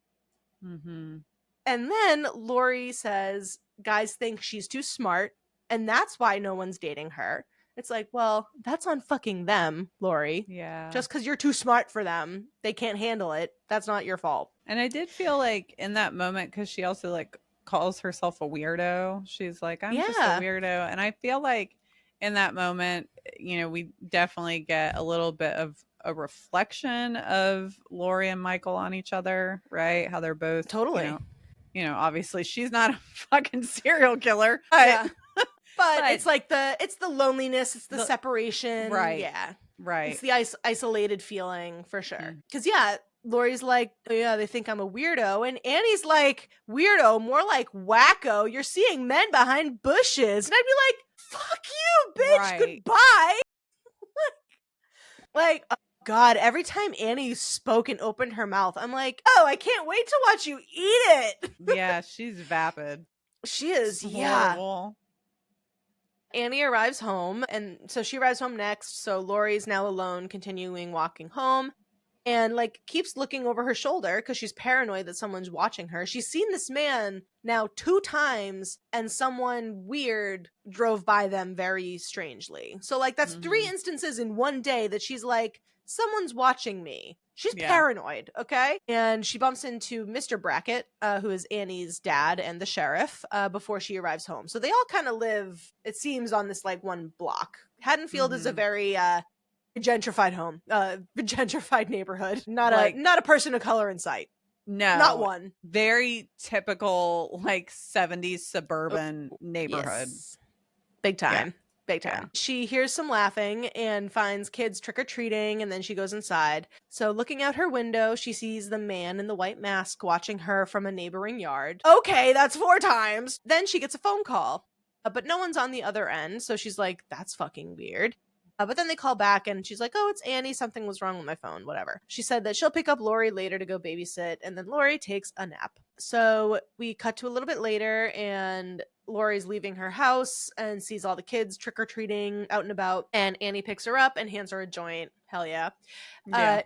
Mm-hmm. And then Laurie says guys think she's too smart, and that's why no one's dating her. It's like, well, that's on fucking them, Laurie. Yeah. Just because you're too smart for them, they can't handle it. That's not your fault. And I did feel like in that moment, because she also like calls herself a weirdo. She's like, I'm just a weirdo. And I feel like in that moment, you know, we definitely get a little bit of a reflection of Laurie and Michael on each other, right? How they're both totally. You know, obviously she's not a fucking serial killer. Yeah. But it's like it's the loneliness, it's the separation. Right. Yeah. Right. It's the isolated feeling for sure. Because, yeah, Laurie's like, oh, yeah, they think I'm a weirdo. And Annie's like, weirdo, more like wacko. You're seeing men behind bushes. And I'd be like, fuck you, bitch. Right. Goodbye. Like, oh God, every time Annie spoke and opened her mouth, I'm like, oh, I can't wait to watch you eat it. Yeah, she's vapid. She is, horrible. Annie arrives home, and so she arrives home next, so Laurie's now alone, continuing walking home, and, like, keeps looking over her shoulder because she's paranoid that someone's watching her. She's seen this man now 2 times, and someone weird drove by them very strangely. So, like, that's 3 instances in one day that she's like, someone's watching me. She's paranoid, okay? And she bumps into Mr. Brackett, who is Annie's dad and the sheriff, before she arrives home. So they all kind of live, it seems, on this, like, one block. Haddonfield is a very gentrified home, gentrified neighborhood. Not a person of color in sight. No. Not one. Very typical, like, 70s suburban neighborhood. Yes. Big time. Yeah. Big time. Yeah. She hears some laughing and finds kids trick-or-treating, and then she goes inside. So looking out her window, she sees the man in the white mask watching her from a neighboring yard. Okay, that's 4 times. Then she gets a phone call, but no one's on the other end, so she's like, that's fucking weird. But then they call back and she's like, oh, it's Annie. Something was wrong with my phone, whatever. She said that she'll pick up Laurie later to go babysit, and then Laurie takes a nap. So we cut to a little bit later, and Laurie's leaving her house and sees all the kids trick-or-treating out and about, and Annie picks her up and hands her a joint. Hell yeah.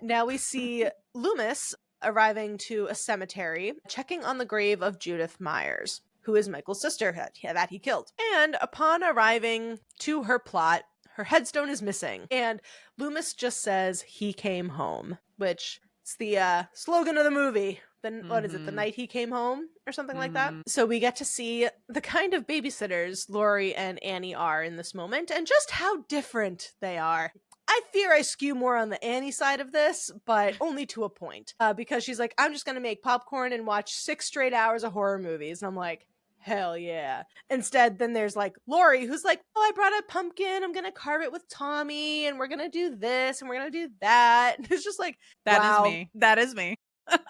Now we see Loomis arriving to a cemetery, checking on the grave of Judith Meyers, who is Michael's sister that he killed. And upon arriving to her plot, her headstone is missing, and Loomis just says he came home, which is the slogan of the movie. Then what is it? The night he came home or something like that. So we get to see the kind of babysitters Laurie and Annie are in this moment, and just how different they are. I fear I skew more on the Annie side of this, but only to a point, because she's like, I'm just gonna make popcorn and watch 6 straight hours of horror movies, and I'm like, hell yeah. Instead, then there's like Laurie, who's like, oh, I brought a pumpkin, I'm gonna carve it with Tommy, and we're gonna do this, and we're gonna do that. And it's just like, that is me. That is me.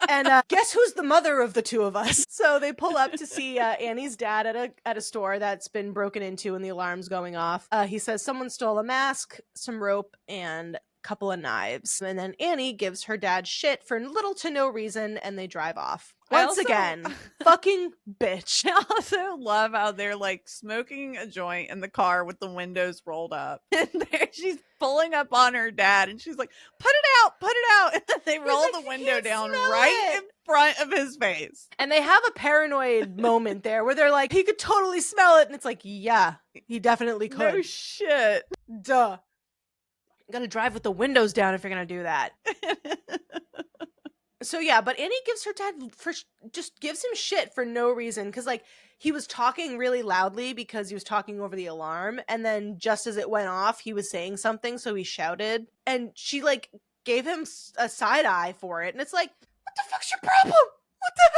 And guess who's the mother of the 2 of us? So they pull up to see Annie's dad at a store that's been broken into and the alarm's going off. He says someone stole a mask, some rope, and couple of knives. And then Annie gives her dad shit for little to no reason, and they drive off. Once again, fucking bitch. I also love how they're like smoking a joint in the car with the windows rolled up. And there she's pulling up on her dad and she's like, put it out, put it out. And then they roll the window down right in front of his face. And they have a paranoid moment there where they're like, he could totally smell it. And it's like, yeah, he definitely could. No shit. Duh. You gotta drive with the windows down if you're gonna do that. So yeah, but Annie gives her dad just gives him shit for no reason, because like he was talking really loudly because he was talking over the alarm, and then just as it went off, he was saying something, so he shouted, and she like gave him a side eye for it, and it's like, what the fuck's your problem? What the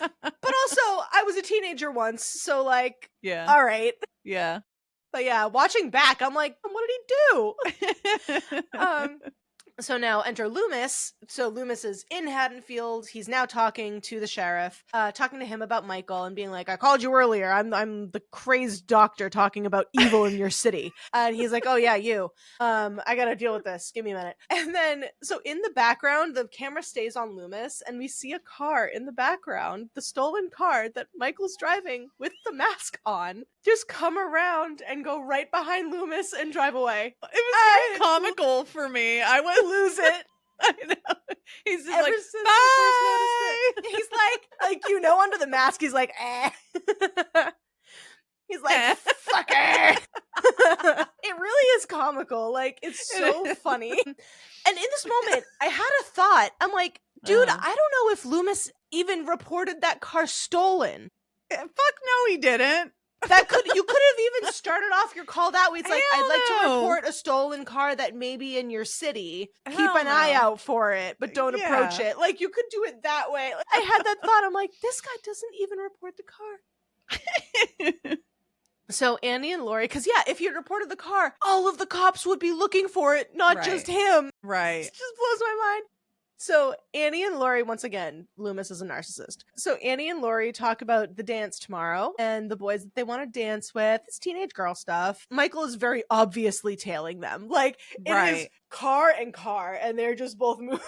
hell? But also, I was a teenager once, so like, yeah, all right, yeah. But yeah, watching back, I'm like, what did he do? So now enter Loomis. So Loomis is in Haddonfield. He's now talking to the sheriff, talking to him about Michael and being like, I called you earlier. I'm the crazed doctor talking about evil in your city. And he's like, oh yeah, you. I gotta deal with this. Give me a minute. And then, so in the background, the camera stays on Loomis and we see a car in the background, the stolen car that Michael's driving with the mask on, just come around and go right behind Loomis and drive away. It was very comical for me. I would lose it. I know. He's just Ever like, since bye! I first noticed it. He's like, you know, under the mask, he's like, eh. He's like, fucker. It really is comical. Like, it's so funny. And in this moment, I had a thought. I'm like, dude, I don't know if Loomis even reported that car stolen. Fuck no, he didn't. That you could have even started off your call that way. It's like, I'd like to report a stolen car that may be in your city. Keep an eye out for it, but don't approach it. Like, you could do it that way. Like, I had that thought. I'm like, this guy doesn't even report the car. So Annie and Laurie, because yeah, if you'd reported the car, all of the cops would be looking for it, not just him. Right. It just blows my mind. So Annie and Laurie, once again, Loomis is a narcissist. So Annie and Laurie talk about the dance tomorrow and the boys that they want to dance with. It's teenage girl stuff. Michael is very obviously tailing them. Like, it is car, and they're just both moving.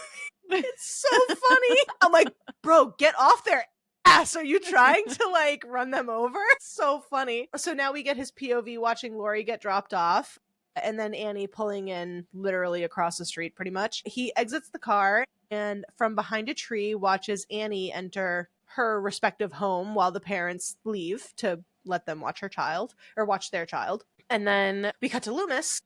It's so funny. I'm like, bro, get off their ass. Are you trying to like run them over? It's so funny. So now we get his POV watching Laurie get dropped off. And then Annie pulling in literally across the street, pretty much. He exits the car and from behind a tree watches Annie enter her respective home while the parents leave to let them watch their child. And then we cut to Loomis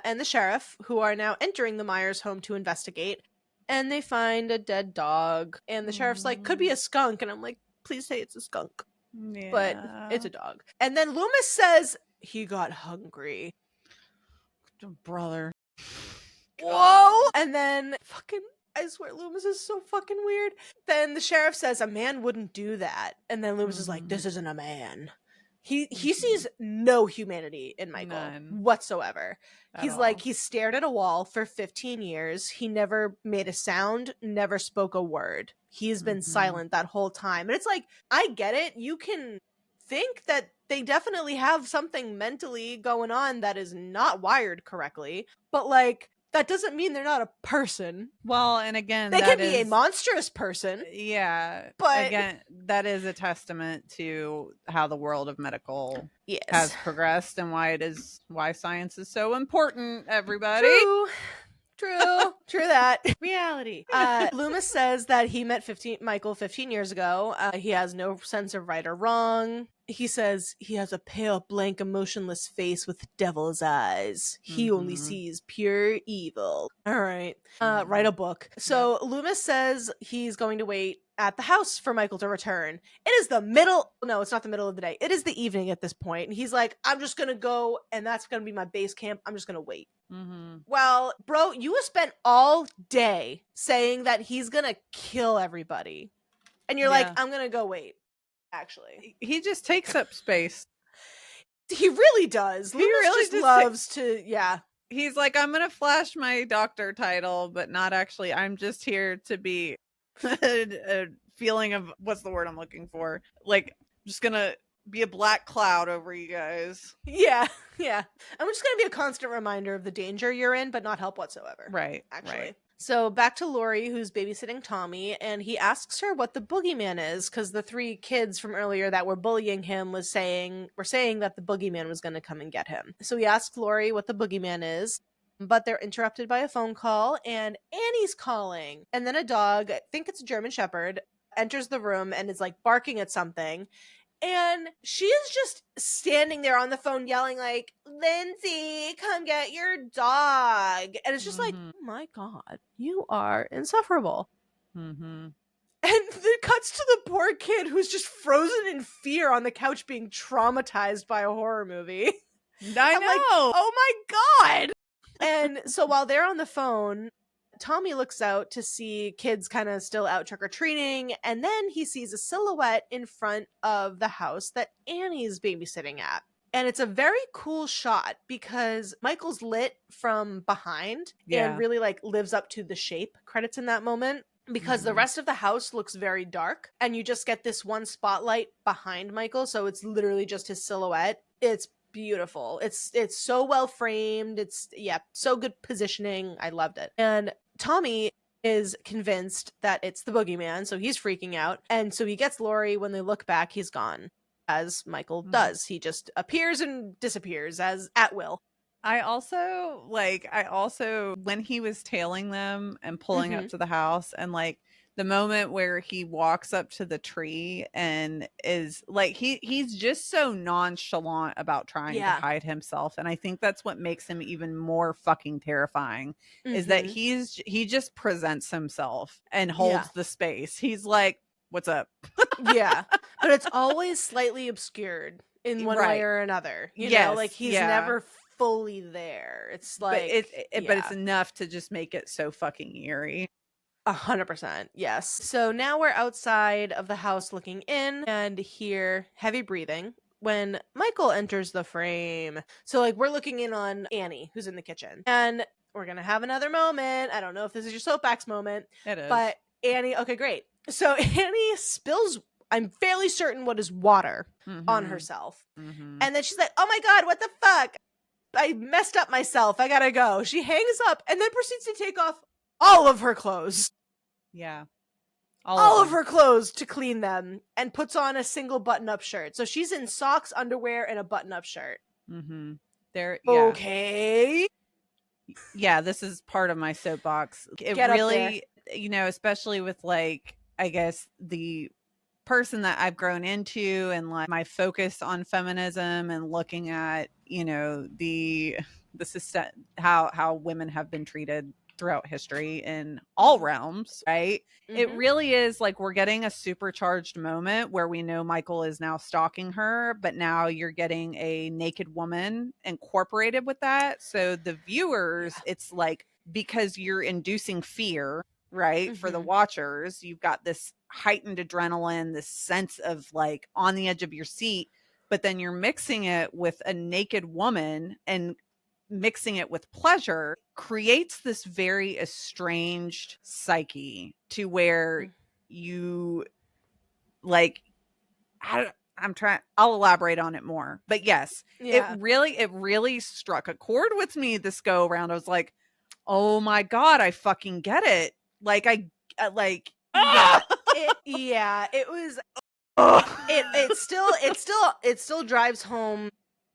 and the sheriff, who are now entering the Meyers home to investigate. And they find a dead dog. And the sheriff's like, could be a skunk. And I'm like, please say it's a skunk. Yeah. But it's a dog. And then Loomis says he got hungry. Brother. Whoa. And then I swear Loomis is so fucking weird. Then the sheriff says a man wouldn't do that. And then Loomis is like, this isn't a man. He sees no humanity in Michael whatsoever. He's like, he stared at a wall for 15 years. He never made a sound, never spoke a word. He's been silent that whole time. And it's like, I get it. You can think that they definitely have something mentally going on that is not wired correctly, but like, that doesn't mean they're not a person. Well, and again, they can be a monstrous person. Yeah. But again, that is a testament to how the world of medical has progressed and why science is so important, everybody. True that. Reality. Loomis says that he met Michael 15 years ago. He has no sense of right or wrong. He says he has a pale, blank, emotionless face with devil's eyes. He only sees pure evil. All right. Write a book. So Loomis says he's going to wait at the house for Michael to return. It is it's not the middle of the day. It is the evening at this point. And he's like, I'm just going to go, and that's going to be my base camp. I'm just going to wait. Well, bro, you have spent all day saying that he's going to kill everybody. And you're like, I'm going to go wait. Actually, he just takes up space. He really does. Loomis really just loves to. He's like, I'm gonna flash my doctor title, but not actually. I'm just here to be a feeling of what's the word I'm looking for. Like, just gonna be a black cloud over you guys. Yeah, yeah. I'm just going to be a constant reminder of the danger you're in, but not help whatsoever. Right. Actually. Right. So back to Lori, who's babysitting Tommy, and he asks her what the boogeyman is, because the 3 kids from earlier that were bullying him were saying that the boogeyman was going to come and get him. So he asks Lori what the boogeyman is, but they're interrupted by a phone call, and Annie's calling. And then a dog, I think it's a German Shepherd, enters the room and is like barking at something. And she is just standing there on the phone yelling like, Lindsay, come get your dog. And it's just like, Mm-hmm. oh my God, you are insufferable. Mm-hmm. And it cuts to the poor kid who's just frozen in fear on the couch being traumatized by a horror movie. I I'm know. like, oh my God. And so while they're on the phone, Tommy looks out to see kids kind of still out trick-or-treating, and then he sees a silhouette in front of the house that Annie's babysitting at. And it's a very cool shot because Michael's lit from behind and Yeah. really like lives up to the shape credits in that moment, because the rest of the house looks very dark and you just get this one spotlight behind Michael, so it's literally just his silhouette. It's beautiful. It's so well framed. It's so good positioning. I loved it. And Tommy is convinced that it's the boogeyman, so he's freaking out. And so he gets Lori. When they look back, he's gone, as Michael does. He just appears and disappears as at will. I also when he was tailing them and pulling up Mhm. to the house, and like the moment where he walks up to the tree and is like he's just so nonchalant about trying to Yeah. hide himself, and I think that's what makes him even more fucking terrifying, is that Mhm. he just presents himself and Yeah. holds the space. He's like, "What's up?" Yeah. But it's always slightly obscured in one way Right. or another. You know, like Yes. he's Yeah. never fully there. It's But like, but it's yeah. enough to just make it so fucking eerie. 100%. Yes. So now we're outside of the house looking in and hear heavy breathing when Michael enters the frame. So, like, we're looking in on Annie, who's in the kitchen. And we're going to have another moment. I don't know if this is your soapbox moment, It is. but Annie, okay, great. So, Annie spills, I'm fairly certain, what is water on Mhm. herself. Mhm. And then she's like, oh my God, what the fuck? I messed up myself. I gotta go. She hangs up and then proceeds to take off all of her clothes. Yeah. All of All of them. her clothes to clean them, and puts on a single button-up shirt. So she's in socks, underwear, and a button-up shirt. Mhm. There, yeah. Okay. Yeah, this is part of my soapbox. It Get up there. really, especially with like I guess the person that I've grown into, and like my focus on feminism and looking at, the system, how women have been treated throughout history in all Mhm. realms, right? It Mhm. really is like we're getting a supercharged moment where we know Michael is now stalking her, but now you're getting a naked woman incorporated with that. So the viewers, Yeah. it's like, because you're inducing fear, right? For the Mhm. watchers, you've got this heightened adrenaline, this sense of like on the edge of your seat, but then you're mixing it with a naked woman and mixing it with pleasure creates this very estranged psyche to where Mm. you like I'll elaborate on it more. But yes, Yeah. it really struck a chord with me this go around. I was like, "Oh my god, I fucking get it." Like like Yeah. ah! It was it still drives home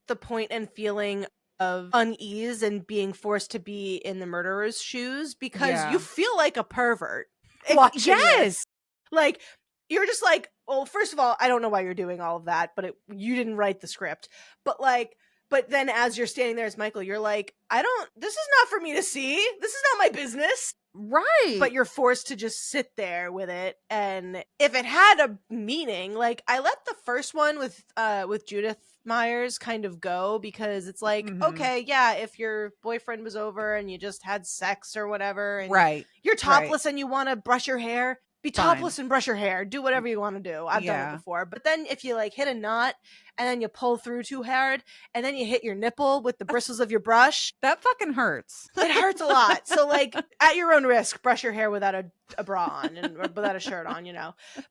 the point and feeling of unease and being forced to be in the murderer's shoes, because you Yeah. feel like a pervert watching this. Yes. Like, you're just like, well, first of all, I don't know why you're doing all of that, but you didn't write the script. But like, but then as you're standing there as Michael, you're like, this is not for me to see. This is not my business. Right. But you're forced to just sit there with it. And if it had a meaning, like, I let the first one with Judith Myers kind of go, because it's like, Mhm. okay, yeah, if your boyfriend was over and you just had sex or whatever, and Right. you're Right. topless and you want to brush your hair, be Fine. topless and brush your hair, do whatever you want to do. I've done it Yeah. before. But then if you like hit a knot and then you pull through too hard and then you hit your nipple with the bristles of your brush, That fucking hurts. it hurts a lot. So, like, at your own risk, brush your hair without a bra on, and or without a shirt on,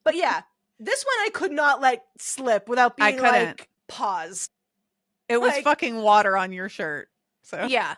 But yeah, This one I could not let slip without being like paused. It was fucking water on your shirt. So yeah.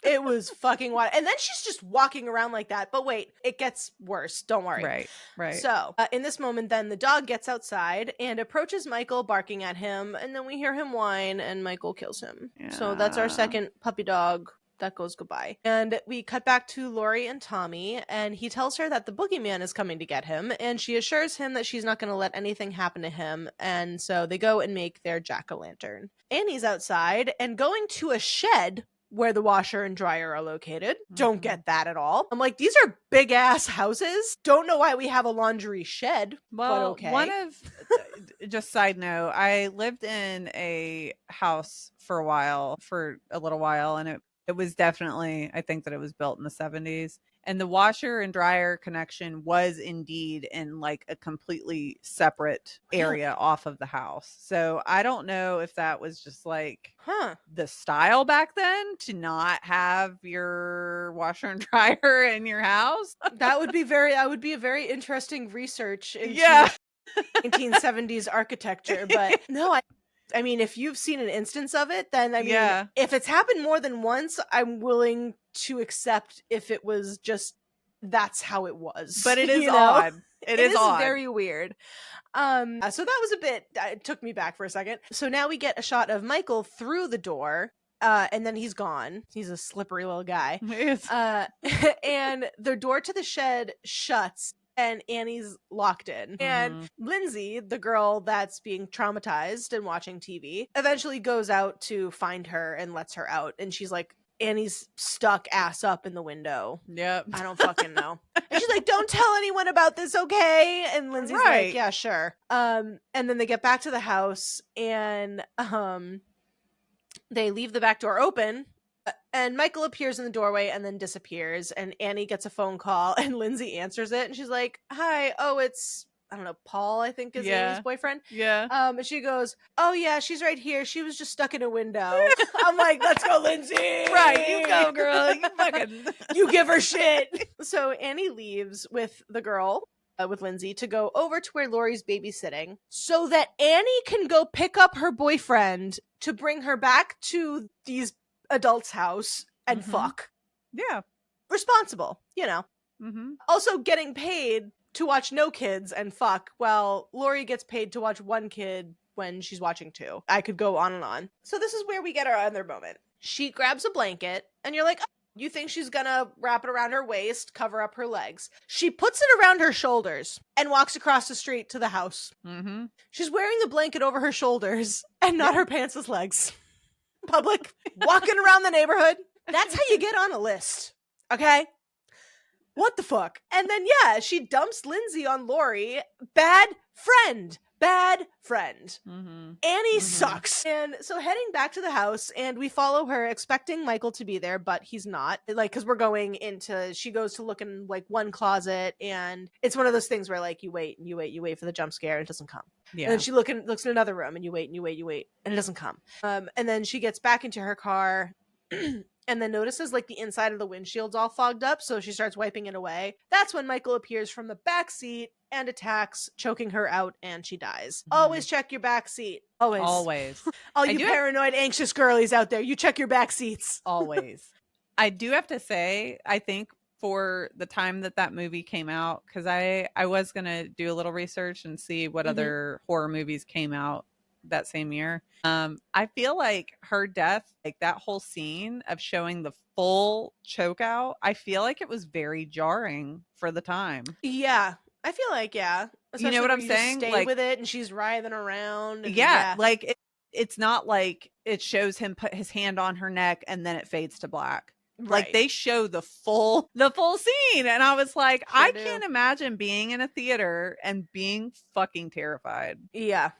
It was fucking wild. And then she's just walking around like that. But wait, it gets worse. Don't worry. Right. So in this moment, then the dog gets outside and approaches Michael, barking at him. And then we hear him whine and Michael kills him. Yeah. So that's our second puppy dog that goes goodbye. And we cut back to Laurie and Tommy, and he tells her that the boogeyman is coming to get him, and she assures him that she's not going to let anything happen to him. And so they go and make their jack-o'-lantern. Annie's outside and going to a shed where the washer and dryer are located. Don't get that at all. I'm like, these are big ass houses. Don't know why we have a laundry shed. Well, but okay. One of just side note, I lived in a house for a little while, and it was definitely, I think that it was built in the 70s. And the washer and dryer connection was indeed in like a completely separate area off of the house. So I don't know if that was just like the style back then to not have your washer and dryer in your house. That would be a very interesting research into 1970s architecture. But no, I mean, if you've seen an instance of it, then I mean, if it's happened more than once, I'm willing to accept if it was just that's how it was. But it is odd. It is odd. Very weird. So that was a bit, it took me back for a second. So now we get a shot of Michael through the door. And then he's gone. He's a slippery little guy. And the door to the shed shuts. And Annie's locked in. And Lindsay, the girl that's being traumatized and watching TV, eventually goes out to find her and lets her out. And she's like, Annie's stuck ass up in the window. Yep. I don't fucking know. And she's like, don't tell anyone about this, okay? And Lindsay's like, yeah, sure. And then they get back to the house and they leave the back door open. And Michael appears in the doorway and then disappears. And Annie gets a phone call and Lindsay answers it. And she's like, hi. Oh, it's, I don't know, Paul, I think is Annie's boyfriend. Yeah. And she goes, oh, yeah, she's right here. She was just stuck in a window. I'm like, let's go, Lindsay. Right. You go, girl. You fucking. You give her shit. So Annie leaves with the girl, with Lindsay, to go over to where Laurie's babysitting so that Annie can go pick up her boyfriend to bring her back to these adult's house and fuck. Yeah. Responsible, you know. Also getting paid to watch no kids and fuck while Laurie gets paid to watch one kid when she's watching two. I could go on and on. So this is where we get our other moment. She grabs a blanket and you're like, oh, you think she's gonna wrap it around her waist, cover up her legs. She puts it around her shoulders and walks across the street to the house. She's wearing the blanket over her shoulders and not her pants' legs. Public, walking around the neighborhood. That's how you get on a list. Okay? What the fuck? And then, yeah, she dumps Lindsay on Laurie. Bad friend. Annie sucks. And so heading back to the house, and we follow her expecting Michael to be there, but he's not. Like, because we're going into, she goes to look in like one closet, and it's one of those things where like you wait for the jump scare and it doesn't come. Yeah. And then she looks in another room and you wait, and it doesn't come. And then she gets back into her car and then notices like the inside of the windshield's all fogged up, so she starts wiping it away. That's when Michael appears from the back seat and attacks, choking her out, and she dies. Always check your back seat. Always. All you paranoid, anxious girlies out there, you check your back seats. Always. I do have to say, I think for the time that movie came out, because I was going to do a little research and see what other horror movies came out that same year. I feel like her death, like that whole scene of showing the full choke out, I feel like it was very jarring for the time. Yeah. I feel like, yeah. Especially, you know what I'm saying? Stay like, with it and she's writhing around. And like it's not like it shows him put his hand on her neck and then it fades to black. Right. Like they show the full scene. And I was like, I can't imagine being in a theater and being fucking terrified. Yeah.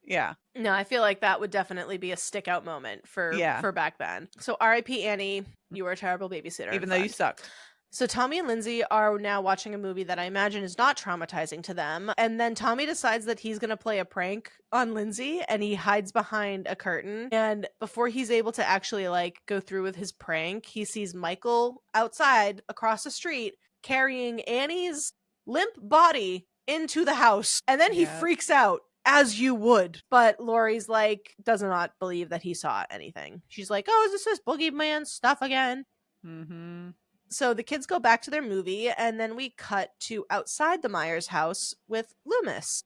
Yeah. No, I feel like that would definitely be a stick out moment for back then. So R.I.P. Annie, you were a terrible babysitter. Even though you sucked. So Tommy and Lindsay are now watching a movie that I imagine is not traumatizing to them. And then Tommy decides that he's going to play a prank on Lindsay and he hides behind a curtain. And before he's able to actually like go through with his prank, he sees Michael outside across the street carrying Annie's limp body into the house. And then he freaks out, as you would. But Laurie's like, does not believe that he saw anything. She's like, oh, is this boogeyman stuff again? Mm-hmm. So the kids go back to their movie, and then we cut to outside the Myers house with Loomis,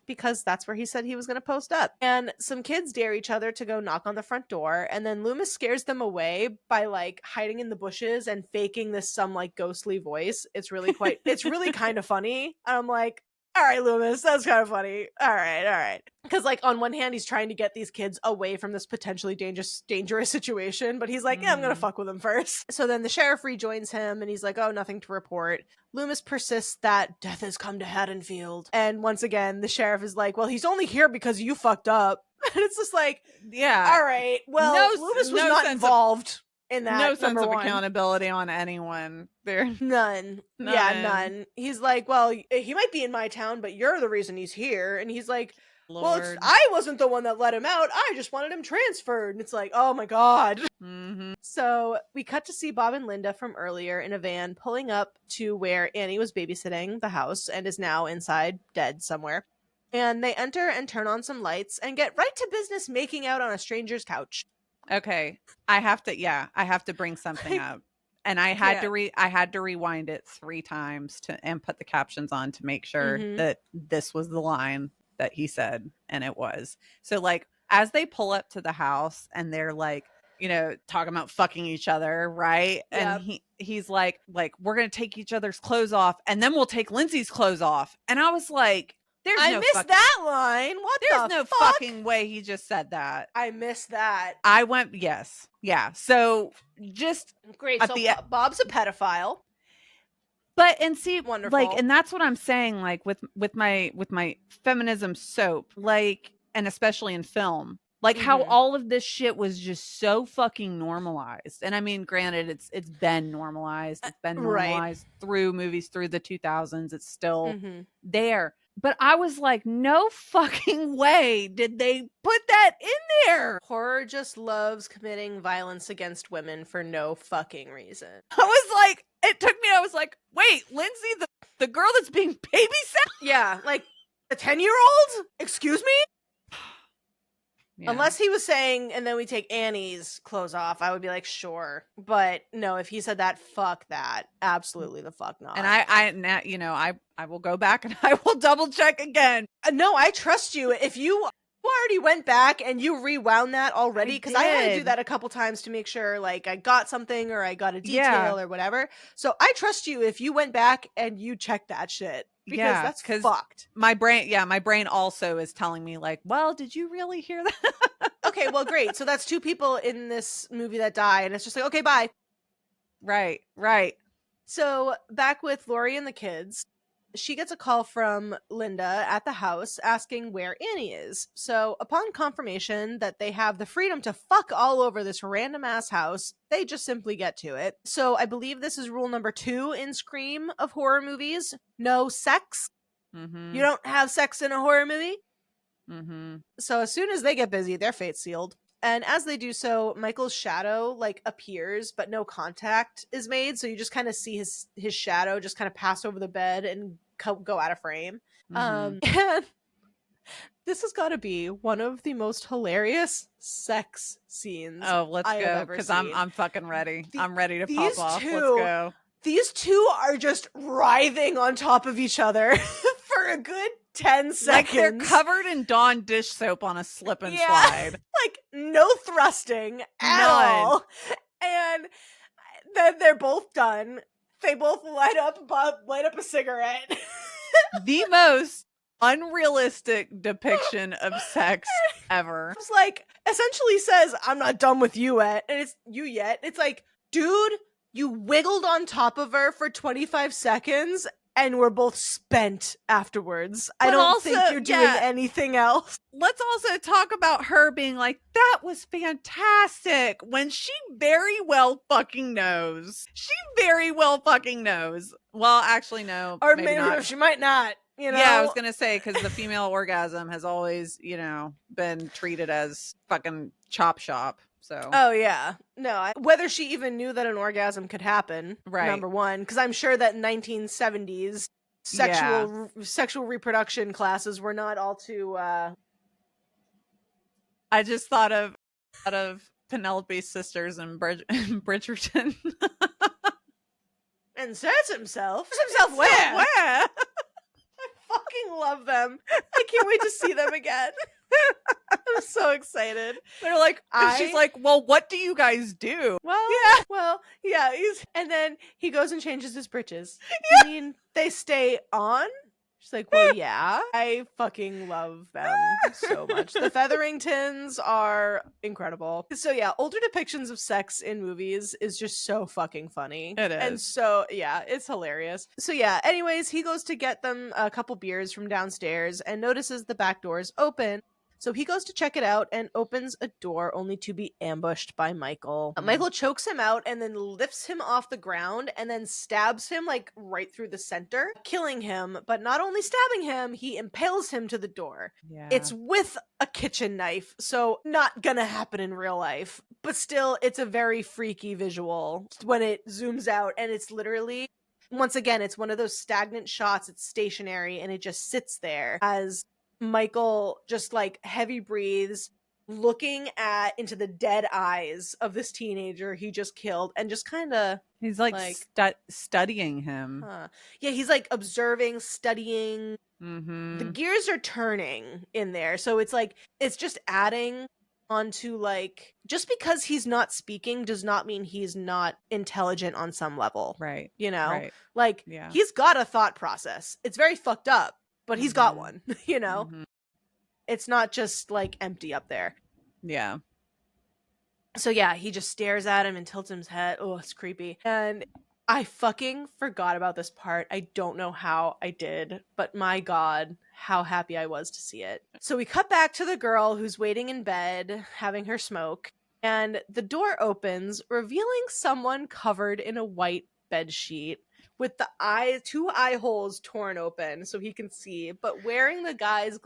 because that's where he said he was going to post up. And some kids dare each other to go knock on the front door, and then Loomis scares them away by like hiding in the bushes and faking this some like ghostly voice. It's really kind of funny. I'm like, all right, Loomis, that's kind of funny. All right. Because like on one hand, he's trying to get these kids away from this potentially dangerous situation, but he's like, yeah, I'm going to fuck with them first. So then the sheriff rejoins him, and he's like, oh, nothing to report. Loomis persists that death has come to Haddonfield. And once again, the sheriff is like, well, he's only here because you fucked up. And it's just like, yeah, all right, well, Loomis was not involved in that. No sense of accountability on anyone there. None. Yeah, none. He's like, well, he might be in my town, but you're the reason he's here. And he's like, Lord. Well, I wasn't the one that let him out. I just wanted him transferred. And it's like, oh my God. Mm-hmm. So we cut to see Bob and Linda from earlier in a van pulling up to where Annie was babysitting the house and is now inside dead somewhere. And they enter and turn on some lights and get right to business making out on a stranger's couch. Okay. I have to bring something up. And I had to rewind it 3 times and put the captions on to make sure that this was the line that he said, and it was. So like as they pull up to the house and they're like, you know, talking about fucking each other, right? Yep. And he's like we're gonna take each other's clothes off, and then we'll take Lindsay's clothes off. And I was like, I missed that line. There's no fucking way he just said that. I missed that. I went, yes. Yeah. So just great. So Bob's a pedophile. But and see, wonderful. Like, and that's what I'm saying, like with my feminism soap, like, and especially in film, like how all of this shit was just so fucking normalized. And I mean, granted, it's been normalized. It's been normalized through movies through the 2000s. It's still there. But I was like, no fucking way did they put that in there. Horror just loves committing violence against women for no fucking reason. I was like, it took me, I was like, wait, Lindsay, the girl that's being babysat? Yeah, like a 10-year-old? Excuse me? Yeah. Unless he was saying, and then we take Annie's clothes off, I would be like, sure. But no, if he said that, fuck that. Absolutely the fuck not. And I will go back and I will double check again. No, I trust you. If you already went back and you rewound that already, because I had to do that a couple times to make sure like I got something or I got a detail or whatever. So I trust you if you went back and you checked that shit. Because that's fucked. My brain also is telling me like, well, did you really hear that? Okay, well, great. So that's 2 people in this movie that die, and it's just like, okay, bye. Right. So back with Laurie and the kids, she gets a call from Linda at the house asking where Annie is. So upon confirmation that they have the freedom to fuck all over this random ass house, they just simply get to it. So I believe this is rule number 2 in Scream of horror movies. No sex. You don't have sex in a horror movie. So as soon as they get busy, their fate's sealed. And as they do so, Michael's shadow like appears, but no contact is made. So you just kind of see his shadow just kind of pass over the bed and go out of frame. And this has got to be one of the most hilarious sex scenes. Oh, let's go, because I'm fucking ready. I'm ready to pop off. Let's go. These 2 are just writhing on top of each other for a good 10 seconds. Like they're covered in Dawn dish soap on a slip and slide. Like no thrusting at all. And then they're both done. They both light up a cigarette. The most unrealistic depiction of sex ever. It's like essentially says, I'm not done with you yet. And it's you yet. It's like, dude, you wiggled on top of her for 25 seconds and we're both spent afterwards. But I don't think you're doing anything else. Let's also talk about her being like, that was fantastic, when she very well fucking knows. Well, actually, no. Or maybe not. She might not. You know? Yeah, I was going to say, because the female orgasm has always, been treated as fucking chop shop. So. Oh, yeah. No, whether she even knew that an orgasm could happen, number one, because I'm sure that in 1970s, sexual reproduction classes were not all too I just thought of Penelope's sisters in Bridgerton. inserts himself. Where? Where? I fucking love them. I can't wait to see them again. I'm so excited. They're like, she's like, well, what do you guys do? Yeah, and then he goes and changes his britches. You mean they stay on? She's like, well, yeah. I fucking love them so much. The Featheringtons are incredible. So yeah, older depictions of sex in movies is just so fucking funny. It is. And so, yeah, it's hilarious. So yeah, anyways, he goes to get them a couple beers from downstairs and notices the back door is open. So he goes to check it out and opens a door only to be ambushed by Michael. Michael chokes him out and then lifts him off the ground and then stabs him like right through the center, killing him. But not only stabbing him, he impales him to the door. Yeah. It's with a kitchen knife, so not gonna happen in real life. But still, it's a very freaky visual when it zooms out and it's literally, once again, it's one of those stagnant shots. It's stationary and it just sits there as Michael just like heavy breathes, looking into the dead eyes of this teenager he just killed, and just kind of he's like studying him. Yeah, he's like observing, studying. Mm-hmm. The gears are turning in there, so it's like it's just adding onto, like, just because he's not speaking does not mean he's not intelligent on some level, right? You know, right. like he's got a thought process. It's very fucked up, but he's got one. You know, it's not just like empty up there. Yeah. So yeah, he just stares at him and tilts his head. Oh, it's creepy. And I fucking forgot about this part. I don't know how I did, but my God, how happy I was to see it. So we cut back to the girl who's waiting in bed, having her smoke, and the door opens, revealing someone covered in a white bed sheet with the two eye holes torn open so he can see, but wearing the guy's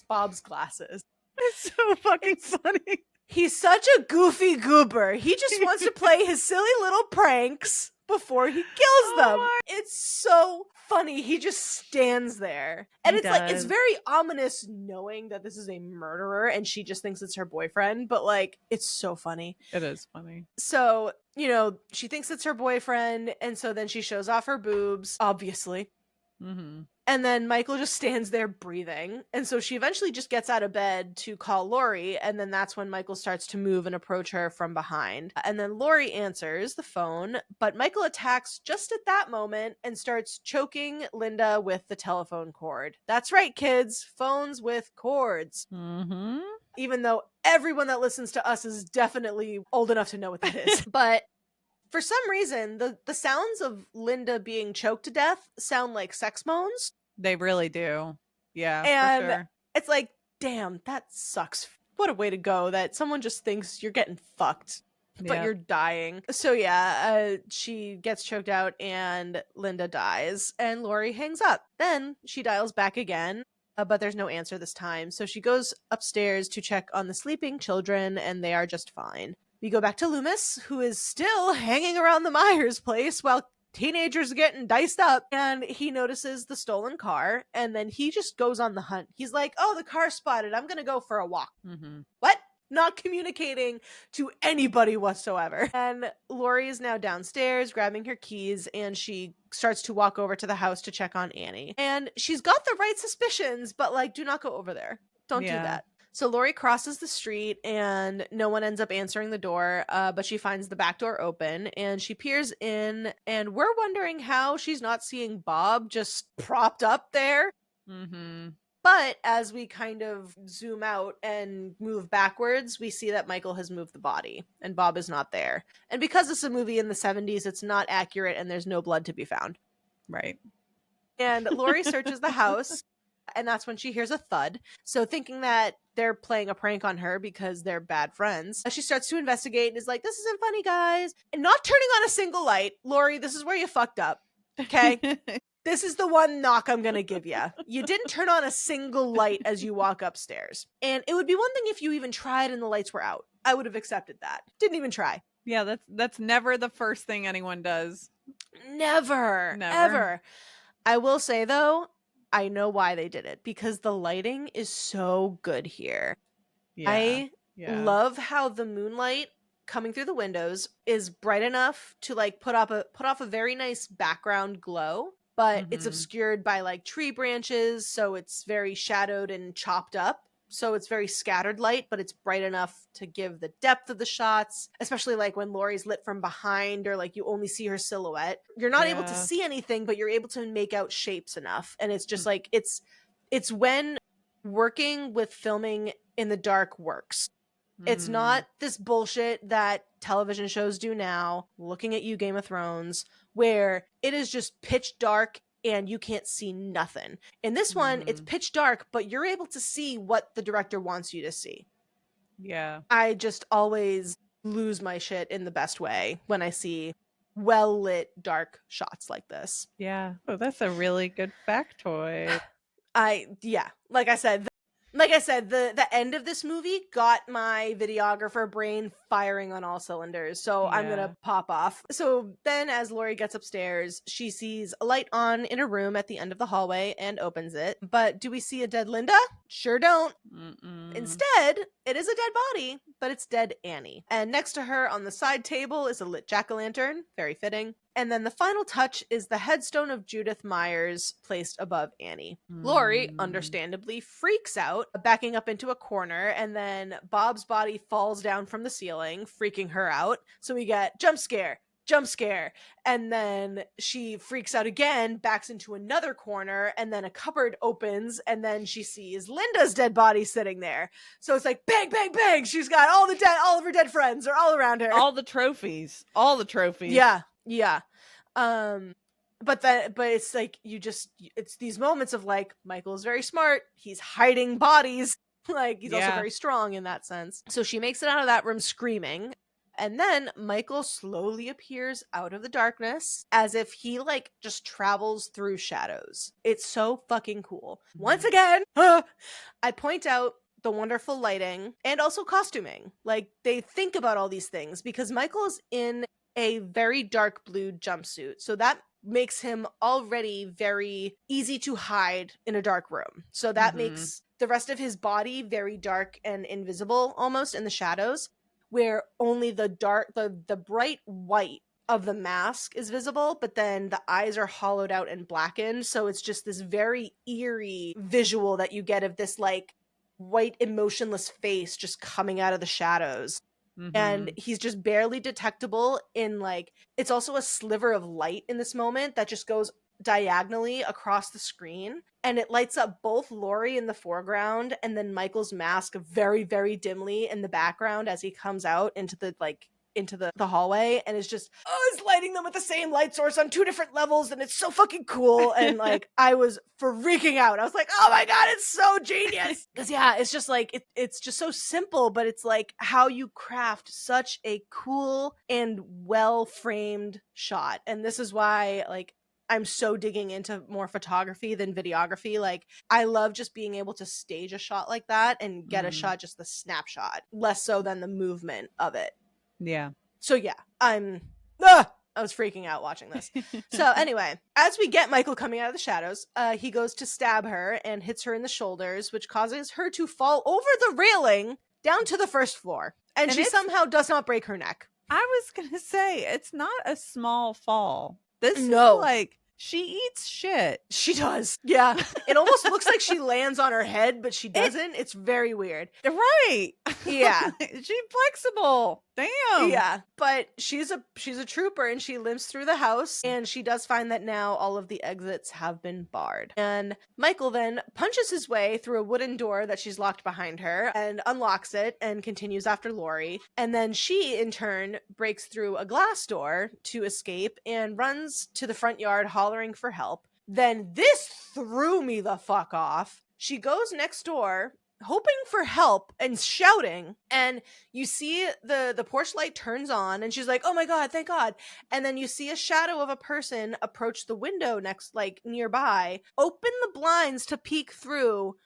Bob's glasses. It's so fucking funny. He's such a goofy goober. He just wants to play his silly little pranks before he kills them. It's so funny. He just stands there. And it's very ominous knowing that this is a murderer and she just thinks it's her boyfriend, but like, it's so funny. It is funny. So, you know, she thinks it's her boyfriend, and so then she shows off her boobs, obviously. And then Michael just stands there breathing. And so she eventually just gets out of bed to call Laurie. And then that's when Michael starts to move and approach her from behind. And then Laurie answers the phone, but Michael attacks just at that moment and starts choking Linda with the telephone cord. That's right, kids. Phones with cords. Even though everyone that listens to us is definitely old enough to know what that is. But for some reason, the sounds of Linda being choked to death sound like sex moans. They really do. Yeah, and for sure. It's like, damn, that sucks. What a way to go that someone just thinks you're getting fucked, but you're dying. So yeah, she gets choked out and Linda dies and Laurie hangs up. Then she dials back again, but there's no answer this time. So she goes upstairs to check on the sleeping children and they are just fine. We go back to Loomis, who is still hanging around the Meyers place while teenagers are getting diced up, and he notices the stolen car, and then he just goes on the hunt. He's like, oh, the car's spotted. I'm gonna go for a walk. What? Not communicating to anybody whatsoever. And Laurie is now downstairs grabbing her keys, and she starts to walk over to the house to check on Annie. And she's got the right suspicions, but like, do not go over there. Don't do that. So Laurie crosses the street and no one ends up answering the door, but she finds the back door open and she peers in, and we're wondering how she's not seeing Bob just propped up there. But as we kind of zoom out and move backwards, we see that Michael has moved the body and Bob is not there. And because it's a movie in the 70s, it's not accurate and there's no blood to be found. Right. And Laurie searches the house. And that's when she hears a thud. So thinking that they're playing a prank on her because they're bad friends, she starts to investigate and is like, this isn't funny, guys. And not turning on a single light. Laurie, this is where you fucked up. Okay? This is the one knock I'm going to give you. You didn't turn on a single light as you walk upstairs. And it would be one thing if you even tried and the lights were out. I would have accepted that. Didn't even try. Yeah, that's never the first thing anyone does. Never. Ever. I will say though, I know why they did it, because the lighting is so good here. Yeah. I Yeah. love how the moonlight coming through the windows is bright enough to like put off a very nice background glow, but it's Mhm. obscured by like tree branches, so it's very shadowed and chopped up. So it's very scattered light, but it's bright enough to give the depth of the shots, especially like when Laurie's lit from behind or like you only see her silhouette. You're not able to Yeah. see anything, but you're able to make out shapes enough. And it's just Mm. like it's when working with filming in the dark works. It's Mm. not this bullshit that television shows do now, looking at you, Game of Thrones, where it is just pitch dark and you can't see nothing. In this one, it's Mhm. pitch dark, but you're able to see what the director wants you to see. Yeah. I just always lose my shit in the best way when I see well lit dark shots like this. Yeah. Oh, that's a really good factoid. Yeah, like I said, the end of this movie got my videographer brain firing on all cylinders. So I'm Yeah. gonna pop off. So then, as Lori gets upstairs, she sees a light on in a room at the end of the hallway and opens it. But do we see a dead Linda? Sure don't. Mm-mm. Instead, it is a dead body, but it's dead Annie. And next to her on the side table is a lit jack-o'-lantern, very fitting. And then the final touch is the headstone of Judith Meyers placed above Annie. Lori, Mm. understandably, freaks out, backing up into a corner, and then Bob's body falls down from the ceiling, freaking her out. So we get jump scare, and then she freaks out again, backs into another corner, and then a cupboard opens, and then she sees Linda's dead body sitting there. So it's like bang, bang, bang. She's got all of her dead friends are all around her. All the trophies. All the trophies. Yeah. Um, but it's like it's these moments of like Michael's very smart. He's hiding bodies. Like he's also Yeah. very strong in that sense. So she makes it out of that room screaming. And then Michael slowly appears out of the darkness as if he like just travels through shadows. It's so fucking cool. Once Mhm. again, I point out the wonderful lighting and also costuming. Like they think about all these things because Michael's in a very dark blue jumpsuit. So that makes him already very easy to hide in a dark room. So that Mhm. makes the rest of his body very dark and invisible almost in the shadows, where only the bright white of the mask is visible, but then the eyes are hollowed out and blackened. So it's just this very eerie visual that you get of this like white emotionless face just coming out of the shadows. And Mhm. he's just barely detectable in like it's also a sliver of light in this moment that just goes diagonally across the screen, and it lights up both Laurie in the foreground and then Michael's mask very, very dimly in the background as he comes out into the hallway, and it's lighting them with the same light source on two different levels, and it's so fucking cool. And like I was freaking out. I was like, oh my god, it's so genius. Because yeah, it's just like it's just so simple, but it's like how you craft such a cool and well framed shot. And this is why like I'm so digging into more photography than videography. Like I love just being able to stage a shot like that and get a Mm. shot, just the snapshot, less so than the movement of it. Yeah. So yeah, I was freaking out watching this. So anyway, as we get Michael coming out of the shadows, he goes to stab her and hits her in the shoulders, which causes her to fall over the railing down to the first floor. And she it's somehow does not break her neck. I was gonna say it's not a small fall. This is No, like she eats shit. she does. Yeah. It almost looks like she lands on her head, but she It doesn't. It's very weird. right. Yeah. She's flexible. Damn. Yeah, but she's a trooper, and she limps through the house, and she does find that now all of the exits have been barred. And Michael then punches his way through a wooden door that she's locked behind her and unlocks it and continues after Lori. And then she in turn breaks through a glass door to escape and runs to the front yard hollering for help. Then this threw me the fuck off. She goes next door hoping for help and shouting, and you see the porch light turns on, and she's like, oh my god, thank god. And then you see a shadow of a person approach the window next, like nearby, open the blinds to peek through,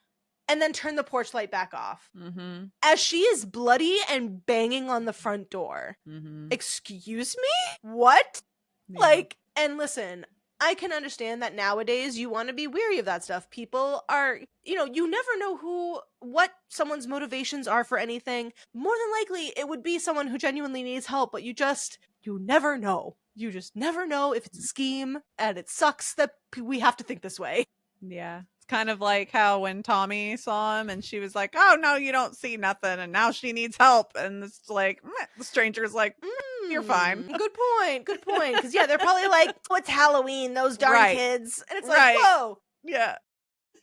and then turn the porch light back off Mm-hmm. as she is bloody and banging on the front door. Mm-hmm. Excuse me, what? Yeah. Like, and listen, I can understand that nowadays you want to be weary of that stuff. People are, you never know what someone's motivations are for anything. More than likely, it would be someone who genuinely needs help, but you never know. You just never know if it's a scheme, and it sucks that we have to think this way. Yeah. It's kind of like how when Tommy saw him and she was like, oh, no, you don't see nothing. And now she needs help. And it's like, the stranger's like, you're fine. Good point. Good point. Because, yeah, they're probably like, oh, it's Halloween, those darn kids. And it's like, whoa. Yeah.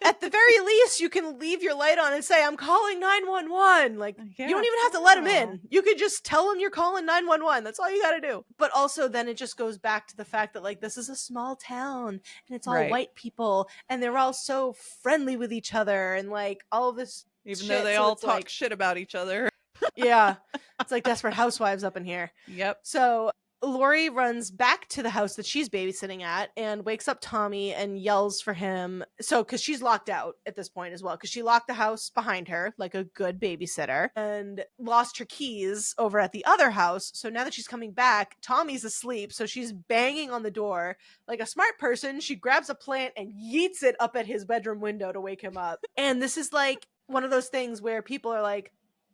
At the very least, you can leave your light on and say, I'm calling 911. Like, you don't even have to let them in. You could just tell them you're calling 911. That's all you got to do. But also then it just goes back to the fact that, like, this is a small town and it's all white people and they're all so friendly with each other and, like, all of this Even shit. though they all talk shit about each other. Yeah. It's like Desperate Housewives up in here. Yep. So Laurie runs back to the house that she's babysitting at and wakes up Tommy and yells for him. So, because she's locked out at this point as well, because she locked the house behind her like a good babysitter and lost her keys over at the other house. So now that she's coming back, Tommy's asleep. So she's banging on the door. Like a smart person, she grabs a plant and yeets it up at his bedroom window to wake him up. And this is like one of those things where people are like,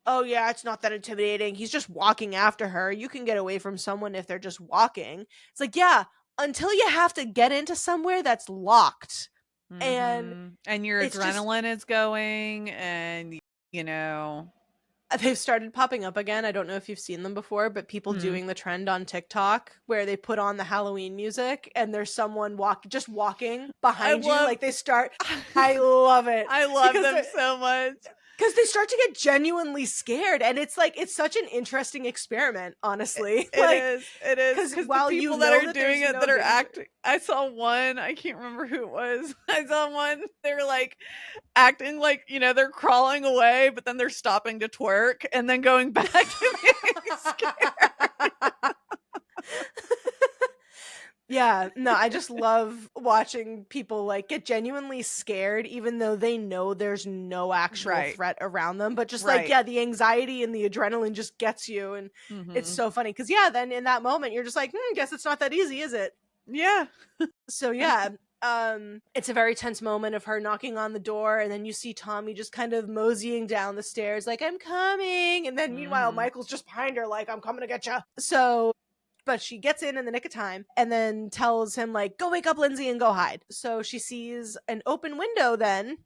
oh yeah, it's not that intimidating. He's just walking after her. You can get away from someone if they're just walking. It's like, yeah, until you have to get into somewhere that's locked. And your adrenaline is going and, they've started popping up again. I don't know if you've seen them before, but people doing the trend on TikTok where they put on the Halloween music and there's someone just walking behind you. Like they start. I love it. I love them so much. Because they start to get genuinely scared, and it's like it's such an interesting experiment. Honestly, it is. Because while the people that are doing it, that are acting, I saw one. I can't remember who it was. I saw one. They're like acting like they're crawling away, but then they're stopping to twerk and then going back to being scared. Yeah, no, I just love watching people like get genuinely scared, even though they know there's no actual threat around them. But just like, yeah, the anxiety and the adrenaline just gets you. And it's so funny because, yeah, then in that moment, you're just like, guess it's not that easy, is it? Yeah. So, yeah, it's a very tense moment of her knocking on the door. And then you see Tommy just kind of moseying down the stairs like, I'm coming. And then meanwhile, Michael's just behind her like, I'm coming to get you. So... But she gets in the nick of time and then tells him, like, go wake up Lindsay and go hide. So she sees an open window then,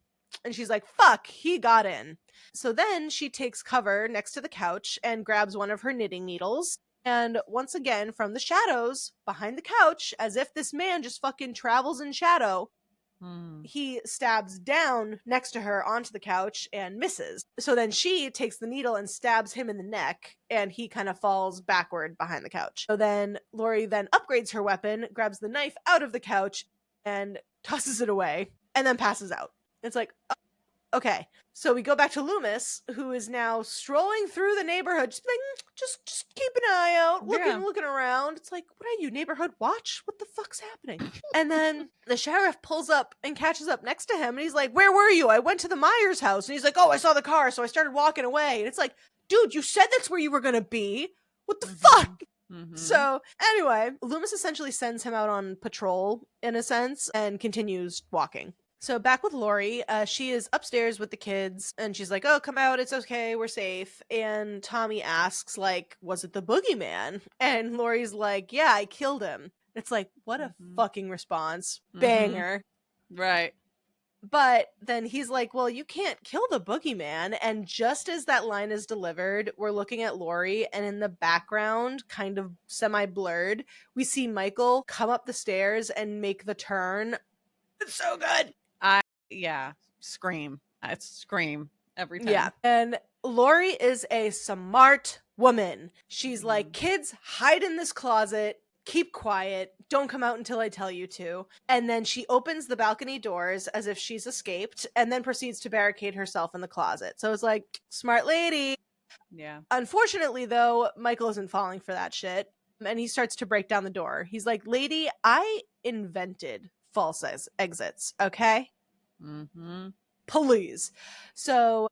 and she's like, fuck, he got in. So then she takes cover next to the couch and grabs one of her knitting needles. And once again, from the shadows behind the couch, as if this man just fucking travels in shadow, he stabs down next to her onto the couch and misses. So then she takes the needle and stabs him in the neck, and he kind of falls backward behind the couch. So then Laurie then upgrades her weapon, grabs the knife out of the couch, and tosses it away, and then passes out. It's like, okay. So we go back to Loomis, who is now strolling through the neighborhood, just like, just keep an eye out, looking around. It's like, what are you, neighborhood watch? What the fuck's happening? And then the sheriff pulls up and catches up next to him, and he's like, where were you? I went to the Meyers house. And he's like, oh, I saw the car, so I started walking away. And it's like, dude, you said that's where you were gonna be. What the fuck? So anyway, Loomis essentially sends him out on patrol, in a sense, and continues walking. So back with Laurie, she is upstairs with the kids, and she's like, oh, come out, it's okay, we're safe. And Tommy asks, like, was it the boogeyman? And Laurie's like, yeah, I killed him. It's like, what a fucking response. Banger. Right. But then he's like, well, you can't kill the boogeyman. And just as that line is delivered, we're looking at Laurie, and in the background, kind of semi-blurred, we see Michael come up the stairs and make the turn. It's so good. Scream. It's scream every time. Yeah. And Laurie is a smart woman. She's like, kids, hide in this closet, keep quiet, don't come out until I tell you to. And then she opens the balcony doors as if she's escaped, and then proceeds to barricade herself in the closet. So it's like, smart lady. Yeah. Unfortunately, though, Michael isn't falling for that shit, and he starts to break down the door. He's like, lady, I invented false exits, okay? Please. So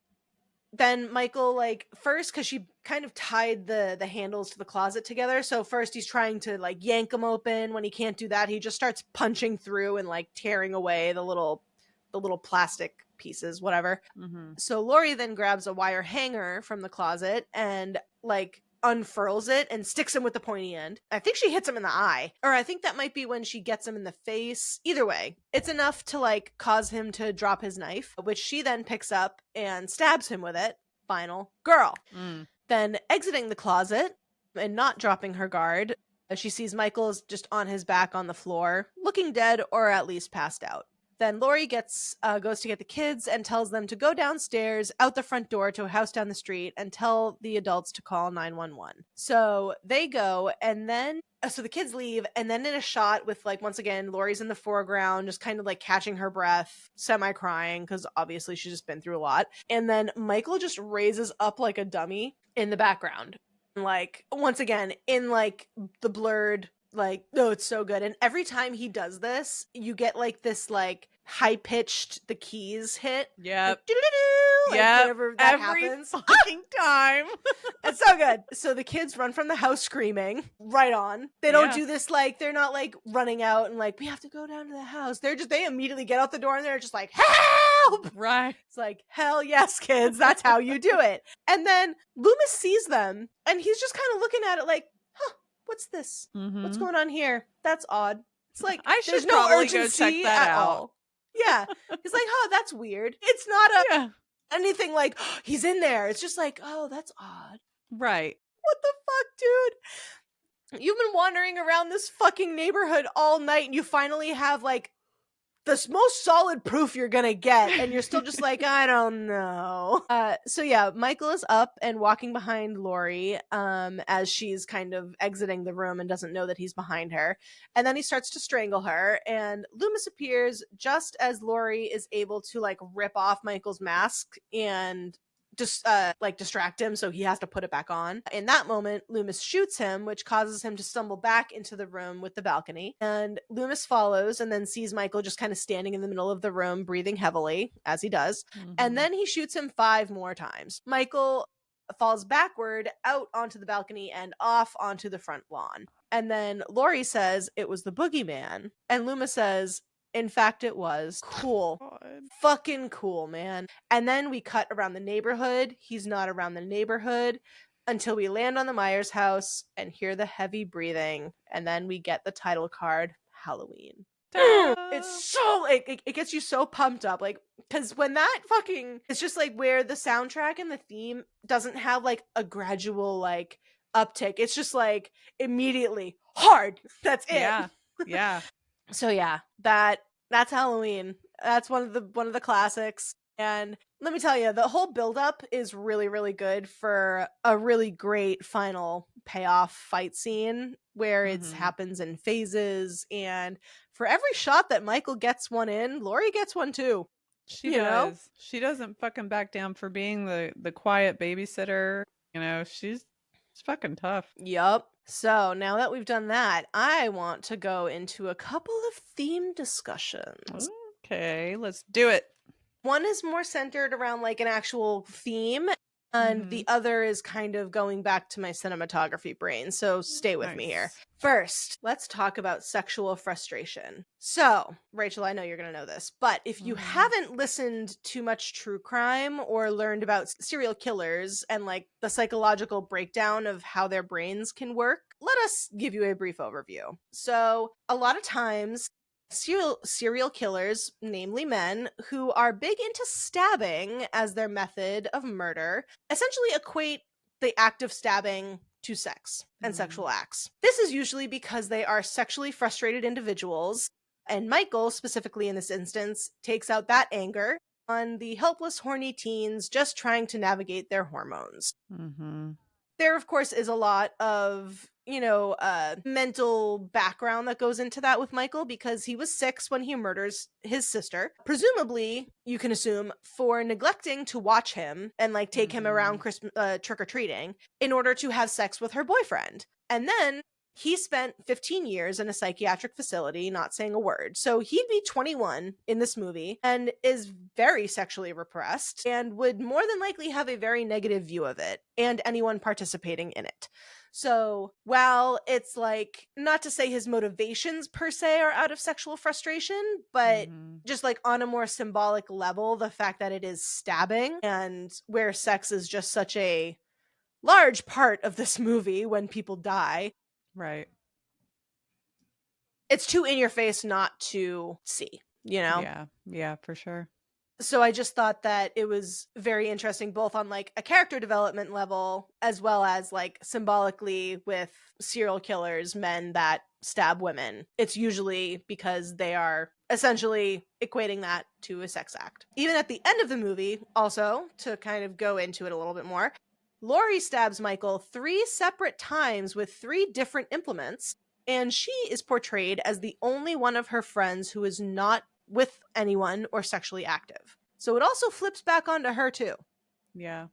then Michael, like, first, because she kind of tied the handles to the closet together, so first he's trying to, like, yank them open. When he can't do that, he just starts punching through and, like, tearing away the little plastic pieces, whatever. Mm-hmm. So Laurie then grabs a wire hanger from the closet and, like, unfurls it and sticks him with the pointy end. I think she hits him in the eye. Or I think that might be when she gets him in the face. Either way, it's enough to, like, cause him to drop his knife, which she then picks up and stabs him with it. Final girl. Mm. Then exiting the closet and not dropping her guard, she sees Michael's just on his back on the floor, looking dead or at least passed out. Then Laurie goes to get the kids and tells them to go downstairs out the front door to a house down the street and tell the adults to call 911. So they go, and then so the kids leave, and then in a shot with, like, once again, Laurie's in the foreground, just kind of like catching her breath, semi-crying, because obviously she's just been through a lot. And then Michael just raises up like a dummy in the background. Like, once again, in, like, the blurred, like, oh, it's so good. And every time he does this, you get, like, this, like, high-pitched, the keys hit. Yep. Like, doo-doo-doo, like, whenever that Every happens. fucking time. It's so good. So the kids run from the house screaming, right on. They don't Yeah. do this, like, they're not, like, running out and, like, we have to go down to the house. They immediately get out the door and they're just like, help! Right. It's like, hell yes, kids, that's how you do it. And then Loomis sees them, and he's just kind of looking at it like, huh, what's this? Mm-hmm. What's going on here? That's odd. It's like, I should there's no probably urgency go check that at out. all. Yeah. He's like, huh, that's weird. It's not anything like, oh, he's in there. It's just like, oh, that's odd. Right. What the fuck, dude? You've been wandering around this fucking neighborhood all night, and you finally have, like, the most solid proof you're gonna get, and you're still just like, I don't know. So yeah, Michael is up and walking behind Laurie as she's kind of exiting the room and doesn't know that he's behind her. And then he starts to strangle her, and Loomis appears just as Laurie is able to, like, rip off Michael's mask and just like distract him, so he has to put it back on. In that moment, Loomis shoots him, which causes him to stumble back into the room with the balcony. And Loomis follows and then sees Michael just kind of standing in the middle of the room, breathing heavily, as he does. Mm-hmm. And then he shoots him 5 more times. Michael falls backward out onto the balcony and off onto the front lawn. And then Laurie says it was the boogeyman, and Loomis says, in fact, it was. Cool. God. Fucking cool, man. And then we cut around the neighborhood. He's not around the neighborhood until we land on the Meyers house and hear the heavy breathing. And then we get the title card, Halloween. It's so, it gets you so pumped up. Like, because when that fucking, it's just like where the soundtrack and the theme doesn't have, like, a gradual, like, uptick. It's just like immediately hard. That's it. Yeah. Yeah. So yeah, that's Halloween. That's one of the classics. And let me tell you, the whole buildup is really, really good for a really great final payoff fight scene where it happens in phases. And for every shot that Michael gets one in, Laurie gets one too. She does. She doesn't fucking back down for being the quiet babysitter. You know, she's fucking tough. Yup. So now that we've done that, I want to go into a couple of theme discussions. Okay, let's do it. One is more centered around, like, an actual theme, and the other is kind of going back to my cinematography brain, so stay with me here. First, let's talk about sexual frustration. So, Rachel, I know you're going to know this, but if you haven't listened to much true crime or learned about serial killers and, like, the psychological breakdown of how their brains can work, let us give you a brief overview. So, a lot of times, serial killers, namely men, who are big into stabbing as their method of murder, essentially equate the act of stabbing to sex and sexual acts. This is usually because they are sexually frustrated individuals, and Michael, specifically in this instance, takes out that anger on the helpless, horny teens just trying to navigate their hormones. There, of course, is a lot of, mental background that goes into that with Michael, because he was 6 when he murders his sister, presumably, you can assume, for neglecting to watch him and, like, take him around Christmas trick-or-treating in order to have sex with her boyfriend. And then he spent 15 years in a psychiatric facility, not saying a word. So he'd be 21 in this movie and is very sexually repressed and would more than likely have a very negative view of it and anyone participating in it. So while it's like, not to say his motivations per se are out of sexual frustration, but just like on a more symbolic level, the fact that it is stabbing and where sex is just such a large part of this movie when people die. Right. It's too in your face not to see, you know? Yeah. Yeah, for sure. So I just thought that it was very interesting, both on like a character development level, as well as like symbolically with serial killers, men that stab women. It's usually because they are essentially equating that to a sex act. Even at the end of the movie, also, to kind of go into it a little bit more, Laurie stabs Michael 3 separate times with 3 different implements, and she is portrayed as the only one of her friends who is not with anyone or sexually active. So it also flips back onto her too. Yeah.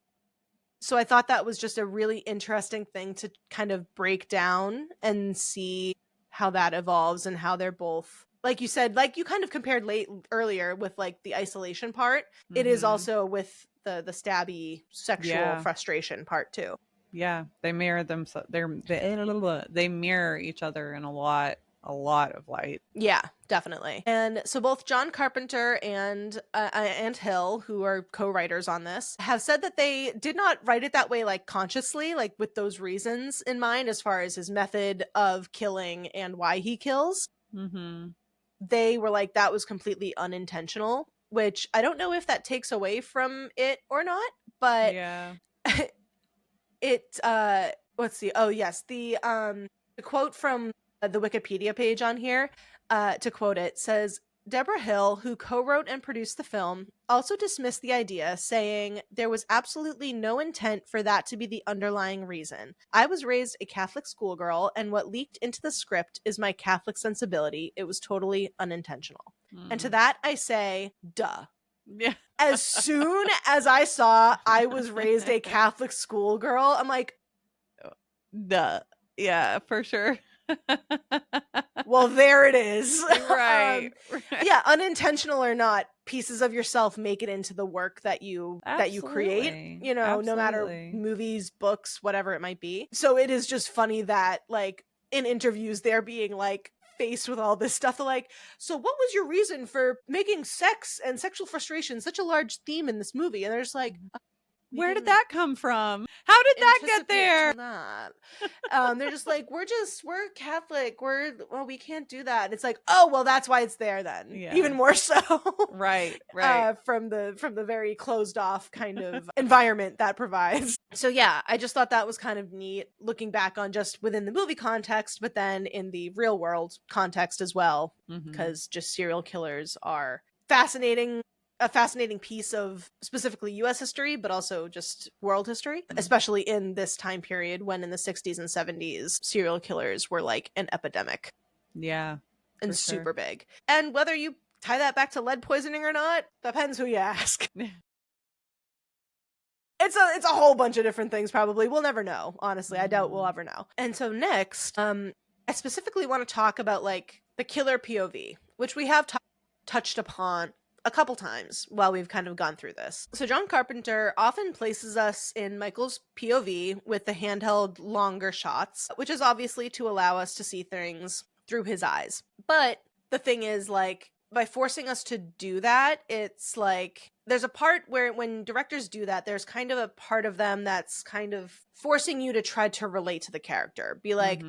So I thought that was just a really interesting thing to kind of break down and see how that evolves and how they're both, like you said, like you kind of compared earlier with like the isolation part. It is also with the stabby sexual frustration part too. Yeah, they mirror themselves. They mirror each other in a lot of light. Yeah, definitely. And so both John Carpenter and Hill, who are co-writers on this, have said that they did not write it that way, like consciously, like with those reasons in mind, as far as his method of killing and why he kills. They were like, that was completely unintentional, which I don't know if that takes away from it or not, but it let's see. Oh yes, the quote from the Wikipedia page on here, to quote it, says Deborah Hill, who co-wrote and produced the film, also dismissed the idea, saying there was absolutely no intent for that to be the underlying reason. I was raised a Catholic schoolgirl, and what leaked into the script is my Catholic sensibility. It was totally unintentional. And to that I say, duh. Yeah. As soon as I saw I was raised a Catholic schoolgirl, I'm like, duh. Yeah, for sure. Well, there it is. Right. Yeah, unintentional or not, pieces of yourself make it into the work that you create, you know, no matter movies, books, whatever it might be. So it is just funny that like in interviews they're being like faced with all this stuff. They're like, so what was your reason for making sex and sexual frustration such a large theme in this movie? And they're just like, where did that come from? How did that get there? They're just like, we're Catholic. We can't do that. It's like, oh, well, that's why it's there then. Yeah. Even more so. Right. From the very closed off kind of environment that provides. So yeah, I just thought that was kind of neat looking back on just within the movie context, but then in the real world context as well, because just serial killers are a fascinating piece of specifically US history, but also just world history, especially in this time period when in the 60s and 70s, serial killers were like an epidemic. Yeah. And super big. And whether you tie that back to lead poisoning or not, depends who you ask. It's a whole bunch of different things, probably. We'll never know, honestly. I doubt we'll ever know. And so next, I specifically want to talk about like the killer POV, which we have touched upon a couple times while we've kind of gone through this. So John Carpenter often places us in Michael's POV with the handheld longer shots, which is obviously to allow us to see things through his eyes. But the thing is, like, by forcing us to do that, it's like there's a part where when directors do that, there's kind of a part of them that's kind of forcing you to try to relate to the character. Be like,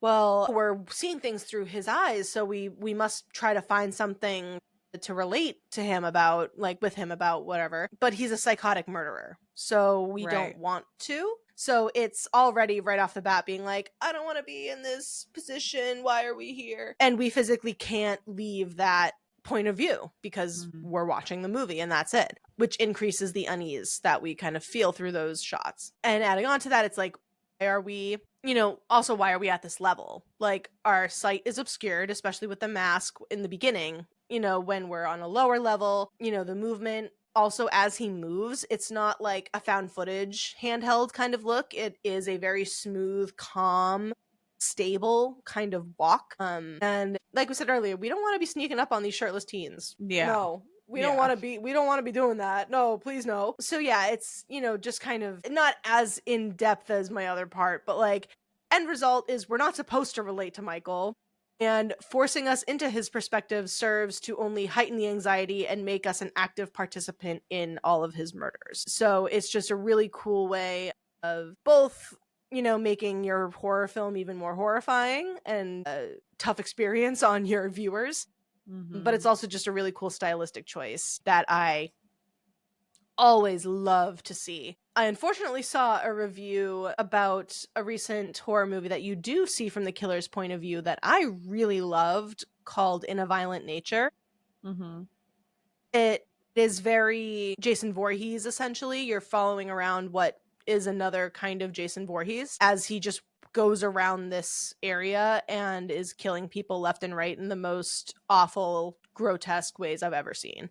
well, we're seeing things through his eyes, so we must try to find something to relate to him about, like with him about whatever, but he's a psychotic murderer, so we don't want to. So it's already right off the bat being like, I don't want to be in this position, why are we here? And we physically can't leave that point of view because we're watching the movie and that's it, which increases the unease that we kind of feel through those shots. And adding on to that, it's like, why are we at this level? Like, our sight is obscured, especially with the mask in the beginning. When we're on a lower level, the movement also as he moves, it's not like a found footage handheld kind of look. It is a very smooth, calm stable kind of walk. And like we said earlier, we don't want to be sneaking up on these shirtless teens. Yeah. No. We don't Yeah. want to be doing that. No, please no. So yeah, it's, just kind of not as in depth as my other part, but like end result is we're not supposed to relate to Michael. And forcing us into his perspective serves to only heighten the anxiety and make us an active participant in all of his murders. So it's just a really cool way of both, making your horror film even more horrifying and a tough experience on your viewers. But it's also just a really cool stylistic choice that I always love to see. I unfortunately saw a review about a recent horror movie that you do see from the killer's point of view that I really loved, called In a Violent Nature. It is very Jason Voorhees, essentially. You're following around what is another kind of Jason Voorhees as he just goes around this area and is killing people left and right in the most awful, grotesque ways I've ever seen.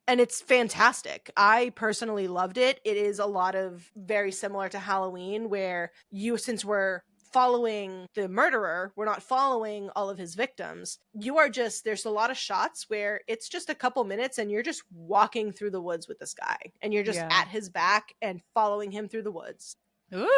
And it's fantastic. I personally loved it. It is a lot of very similar to Halloween, where since we're following the murderer, we're not following all of his victims. There's a lot of shots where it's just a couple minutes and you're just walking through the woods with this guy and you're just at his back and following him through the woods. Ooh.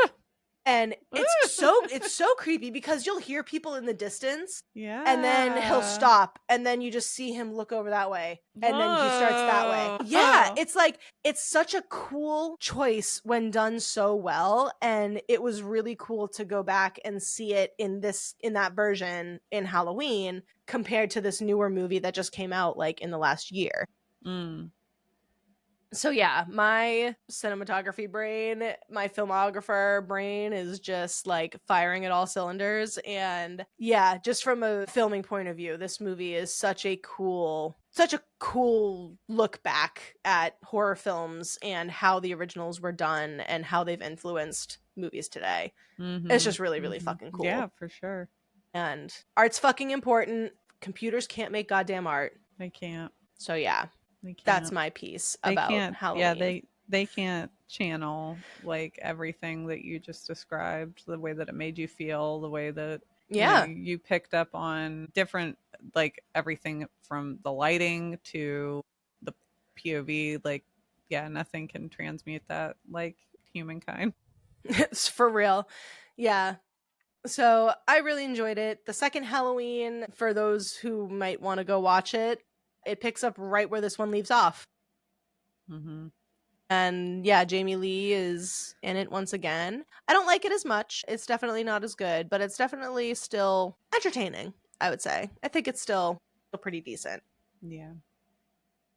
And it's so creepy because you'll hear people in the distance, and then he'll stop, and then you just see him look over that way, and then he starts that way. Yeah, it's like, it's such a cool choice when done so well, and it was really cool to go back and see it in that version in Halloween compared to this newer movie that just came out like in the last year. So yeah, my cinematography brain, my filmographer brain is just like firing at all cylinders. And yeah, just from a filming point of view, this movie is such a cool look back at horror films and how the originals were done and how they've influenced movies today. It's just really, really fucking cool. Yeah, for sure. And art's fucking important. Computers can't make goddamn art. They can't. So yeah. That's my piece about Halloween. Yeah, they can't channel like everything that you just described, the way that it made you feel, the way that you picked up on different, like everything from the lighting to the POV. Like, yeah, nothing can transmute that like humankind. It's for real. Yeah. So I really enjoyed it. The second Halloween, for those who might want to go watch it, it picks up right where this one leaves off. And yeah, Jamie Lee is in it once again. I don't like it as much. It's definitely not as good, but it's definitely still entertaining, I would say. I think it's still pretty decent. Yeah.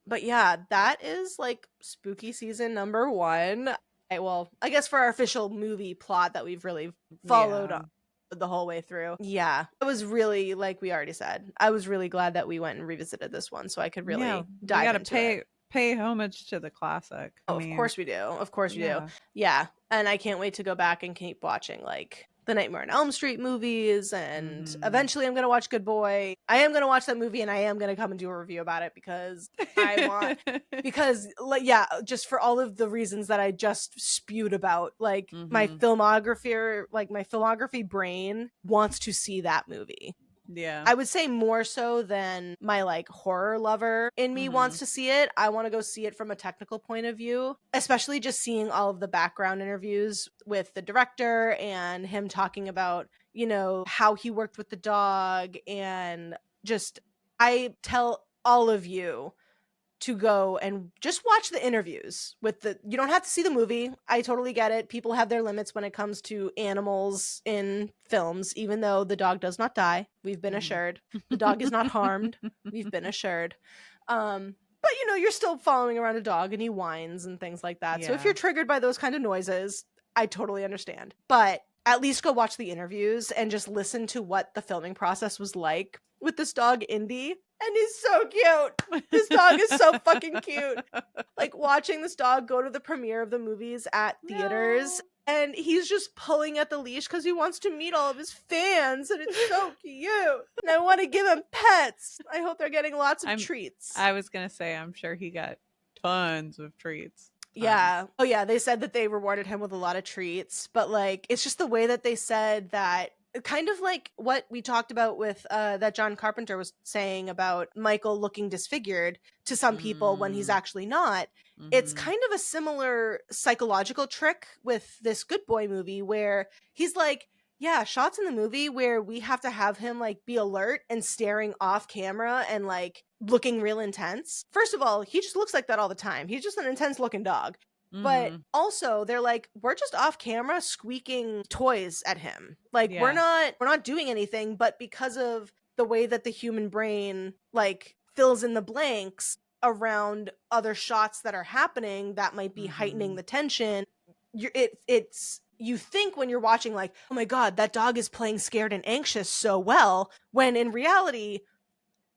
But yeah, that is like spooky season number 1. I guess for our official movie plot that we've really followed up the whole way through. Yeah. I was really, like we already said, I was really glad that we went and revisited this one so I could really dive into it. Pay homage to the classic. Of course we do. Of course we do. Yeah. And I can't wait to go back and keep watching like the Nightmare on Elm Street movies, and eventually I'm going to watch Good Boy. I am going to watch that movie, and I am going to come and do a review about it because I want, because like, yeah, just for all of the reasons that I just spewed about, like my filmography brain wants to see that movie. Yeah. I would say more so than my like horror lover in me wants to see it. I want to go see it from a technical point of view, especially just seeing all of the background interviews with the director and him talking about, how he worked with the dog. And just, I tell all of you to go and just watch the interviews you don't have to see the movie. I totally get it. People have their limits when it comes to animals in films, even though the dog does not die. We've been assured. The dog is not harmed. We've been assured. But you're still following around a dog and he whines and things like that. So if you're triggered by those kind of noises, I totally understand. But at least go watch the interviews and just listen to what the filming process was like with this dog, Indy. And he's so cute. This dog is so fucking cute. Like watching this dog go to the premiere of the movies at theaters, and he's just pulling at the leash because he wants to meet all of his fans, and it's so cute. And I want to give him pets. I hope they're getting lots of treats. I was gonna say, I'm sure he got tons of treats. Yeah. Oh yeah, they said that they rewarded him with a lot of treats, but like it's just the way that they said that kind of like what we talked about with that John Carpenter was saying about Michael looking disfigured to some people when he's Mm, actually not. It's mhm. kind of a similar psychological trick with this Good Boy movie where he's like, yeah, shots in the movie where we have to have him like be alert and staring off camera and like looking real intense. First of all, he just looks like that all the time. He's just an intense looking dog. But Mhm. also they're like, we're just off camera squeaking toys at him. Like we're Yeah. not doing anything, but because of the way that the human brain like fills in the blanks around other shots that are happening that might be heightening Mhm. the tension, it's you think when you're watching like, oh my god, that dog is playing scared and anxious so well, when in reality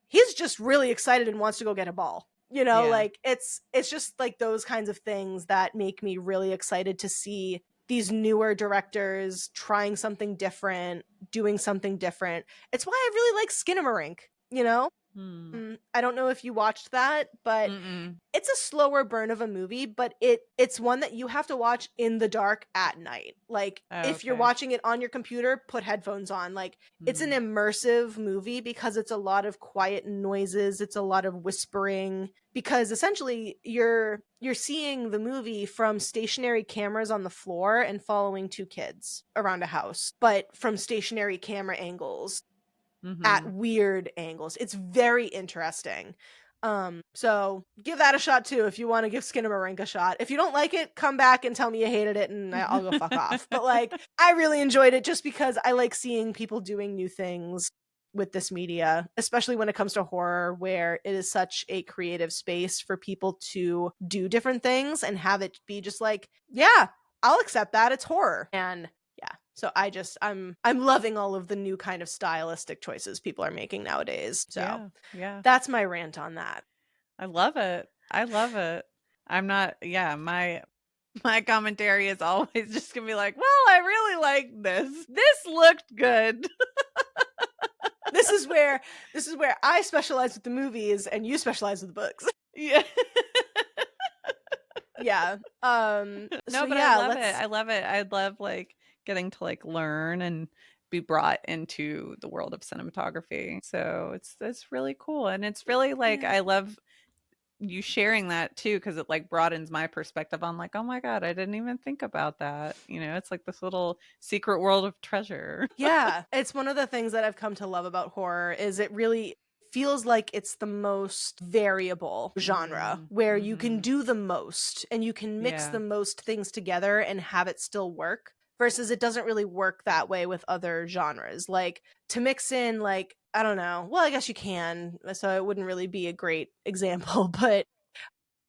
he's just really excited and wants to go get a ball. You know, Yeah. like it's just like those kinds of things that make me really excited to see these newer directors trying something different, doing something different. It's why I really like Skinamarink, you know? Mm. I don't know if you watched that, but Mm-mm. it's a slower burn of a movie, but it's one that you have to watch in the dark at night. Like Oh, if you're okay. watching it on your computer, put headphones on. Like it's an Mm. immersive movie because it's a lot of quiet noises, it's a lot of whispering because essentially you're seeing the movie from stationary cameras on the floor and following two kids around a house, but from stationary camera angles at Mhm. weird angles. It's very interesting. So give that a shot too if you want to give Skinamarink a shot. If you don't like it, come back and tell me you hated it and I'll go fuck off. But like I really enjoyed it just because I like seeing people doing new things with this media, especially when it comes to horror where it is such a creative space for people to do different things and have it be just like, yeah, I'll accept that. It's horror. And yeah, so I'm loving all of the new kind of stylistic choices people are making nowadays. So Yeah. Yeah. that's my rant on that. I love it. I love it. I'm not, yeah, my commentary is always just gonna be like, well, I really like this. This looked good. This is where I specialize with the movies and you specialize with the books. Yeah. Yeah. So No, but I yeah, love it. let's I love it. I love like getting to like learn and be brought into the world of cinematography. So it's really cool. And it's really like yeah. I love you sharing that too because it like broadens my perspective on like, oh my god, I didn't even think about that. You know, it's like this little secret world of treasure. Yeah, it's one of the things that I've come to love about horror is it really feels like it's the most variable genre Mm, where you can mhm. do the most and you can mix Yeah. the most things together and have it still work versus it doesn't really work that way with other genres. Like to mix in like I don't know. Well, I guess you can. So it wouldn't really be a great example, but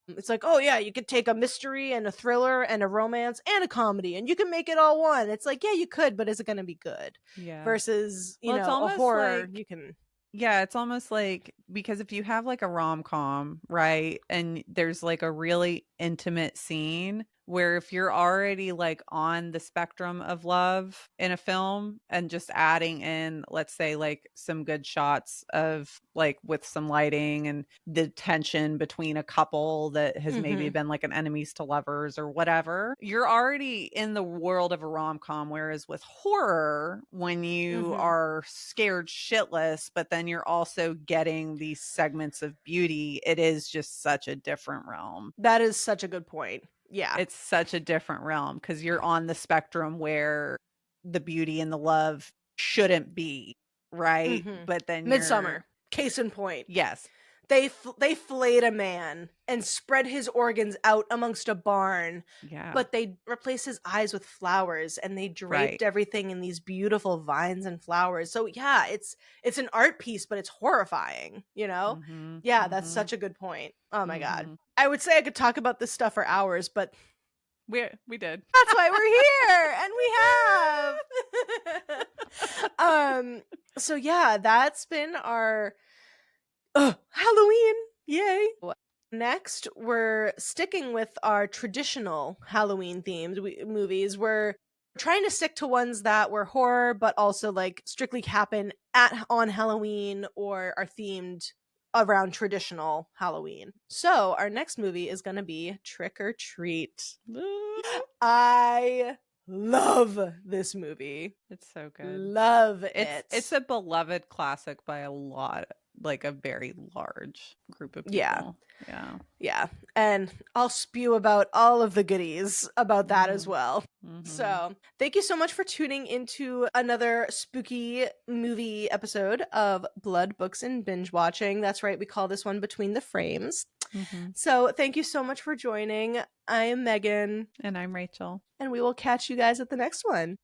it's like, oh yeah, you could take a mystery and a thriller and a romance and a comedy and you can make it all one. It's like, yeah, you could, but is it going to be good? Yeah. Versus, Well, it's a almost horror, like you can. yeah, it's almost like because if you have like a rom-com, right? And there's like a really intimate scene where if you're already like on the spectrum of love in a film and just adding in, let's say, like some good shots of like with some lighting and the tension between a couple that has maybe Hmm. been like an enemies to lovers or whatever, you're already in the world of a rom-com. Whereas with horror, when you Hmm. are scared shitless, but then you're also getting these segments of beauty, it is just such a different realm. That is such a good point. Yeah. It's such a different realm because you're on the spectrum where the beauty and the love shouldn't be, right? Hmm. But then you're, Midsummer, case in point. yes, They flayed a man and spread his organs out amongst a barn, yeah, but they replaced his eyes with flowers and they right. draped everything in these beautiful vines and flowers. So yeah, it's an art piece, but it's horrifying, you know? Mm-hmm, Yeah, that's mm-hmm, such a good point. Oh my god. mm-hmm. I would say I could talk about this stuff for hours, but We did. that's why we're here and we have so yeah, that's been our Halloween. Yay. Next, we're sticking with our traditional Halloween themed movies. We're trying to stick to ones that were horror, but also like strictly happen at on Halloween or are themed around traditional Halloween. So our next movie is going to be Trick or Treat. I love this movie. It's so good. Love it. It's a beloved classic by a lot, like a very large group of people. Yeah. Yeah. Yeah. And I'll spew about all of the goodies about that as well. So, thank you so much for tuning into another spooky movie episode of Blood, Books, and Binge Watching. That's right, we call this one Between the Frames. So, thank you so much for joining. I am Megan. And I'm Rachel. And we will catch you guys at the next one.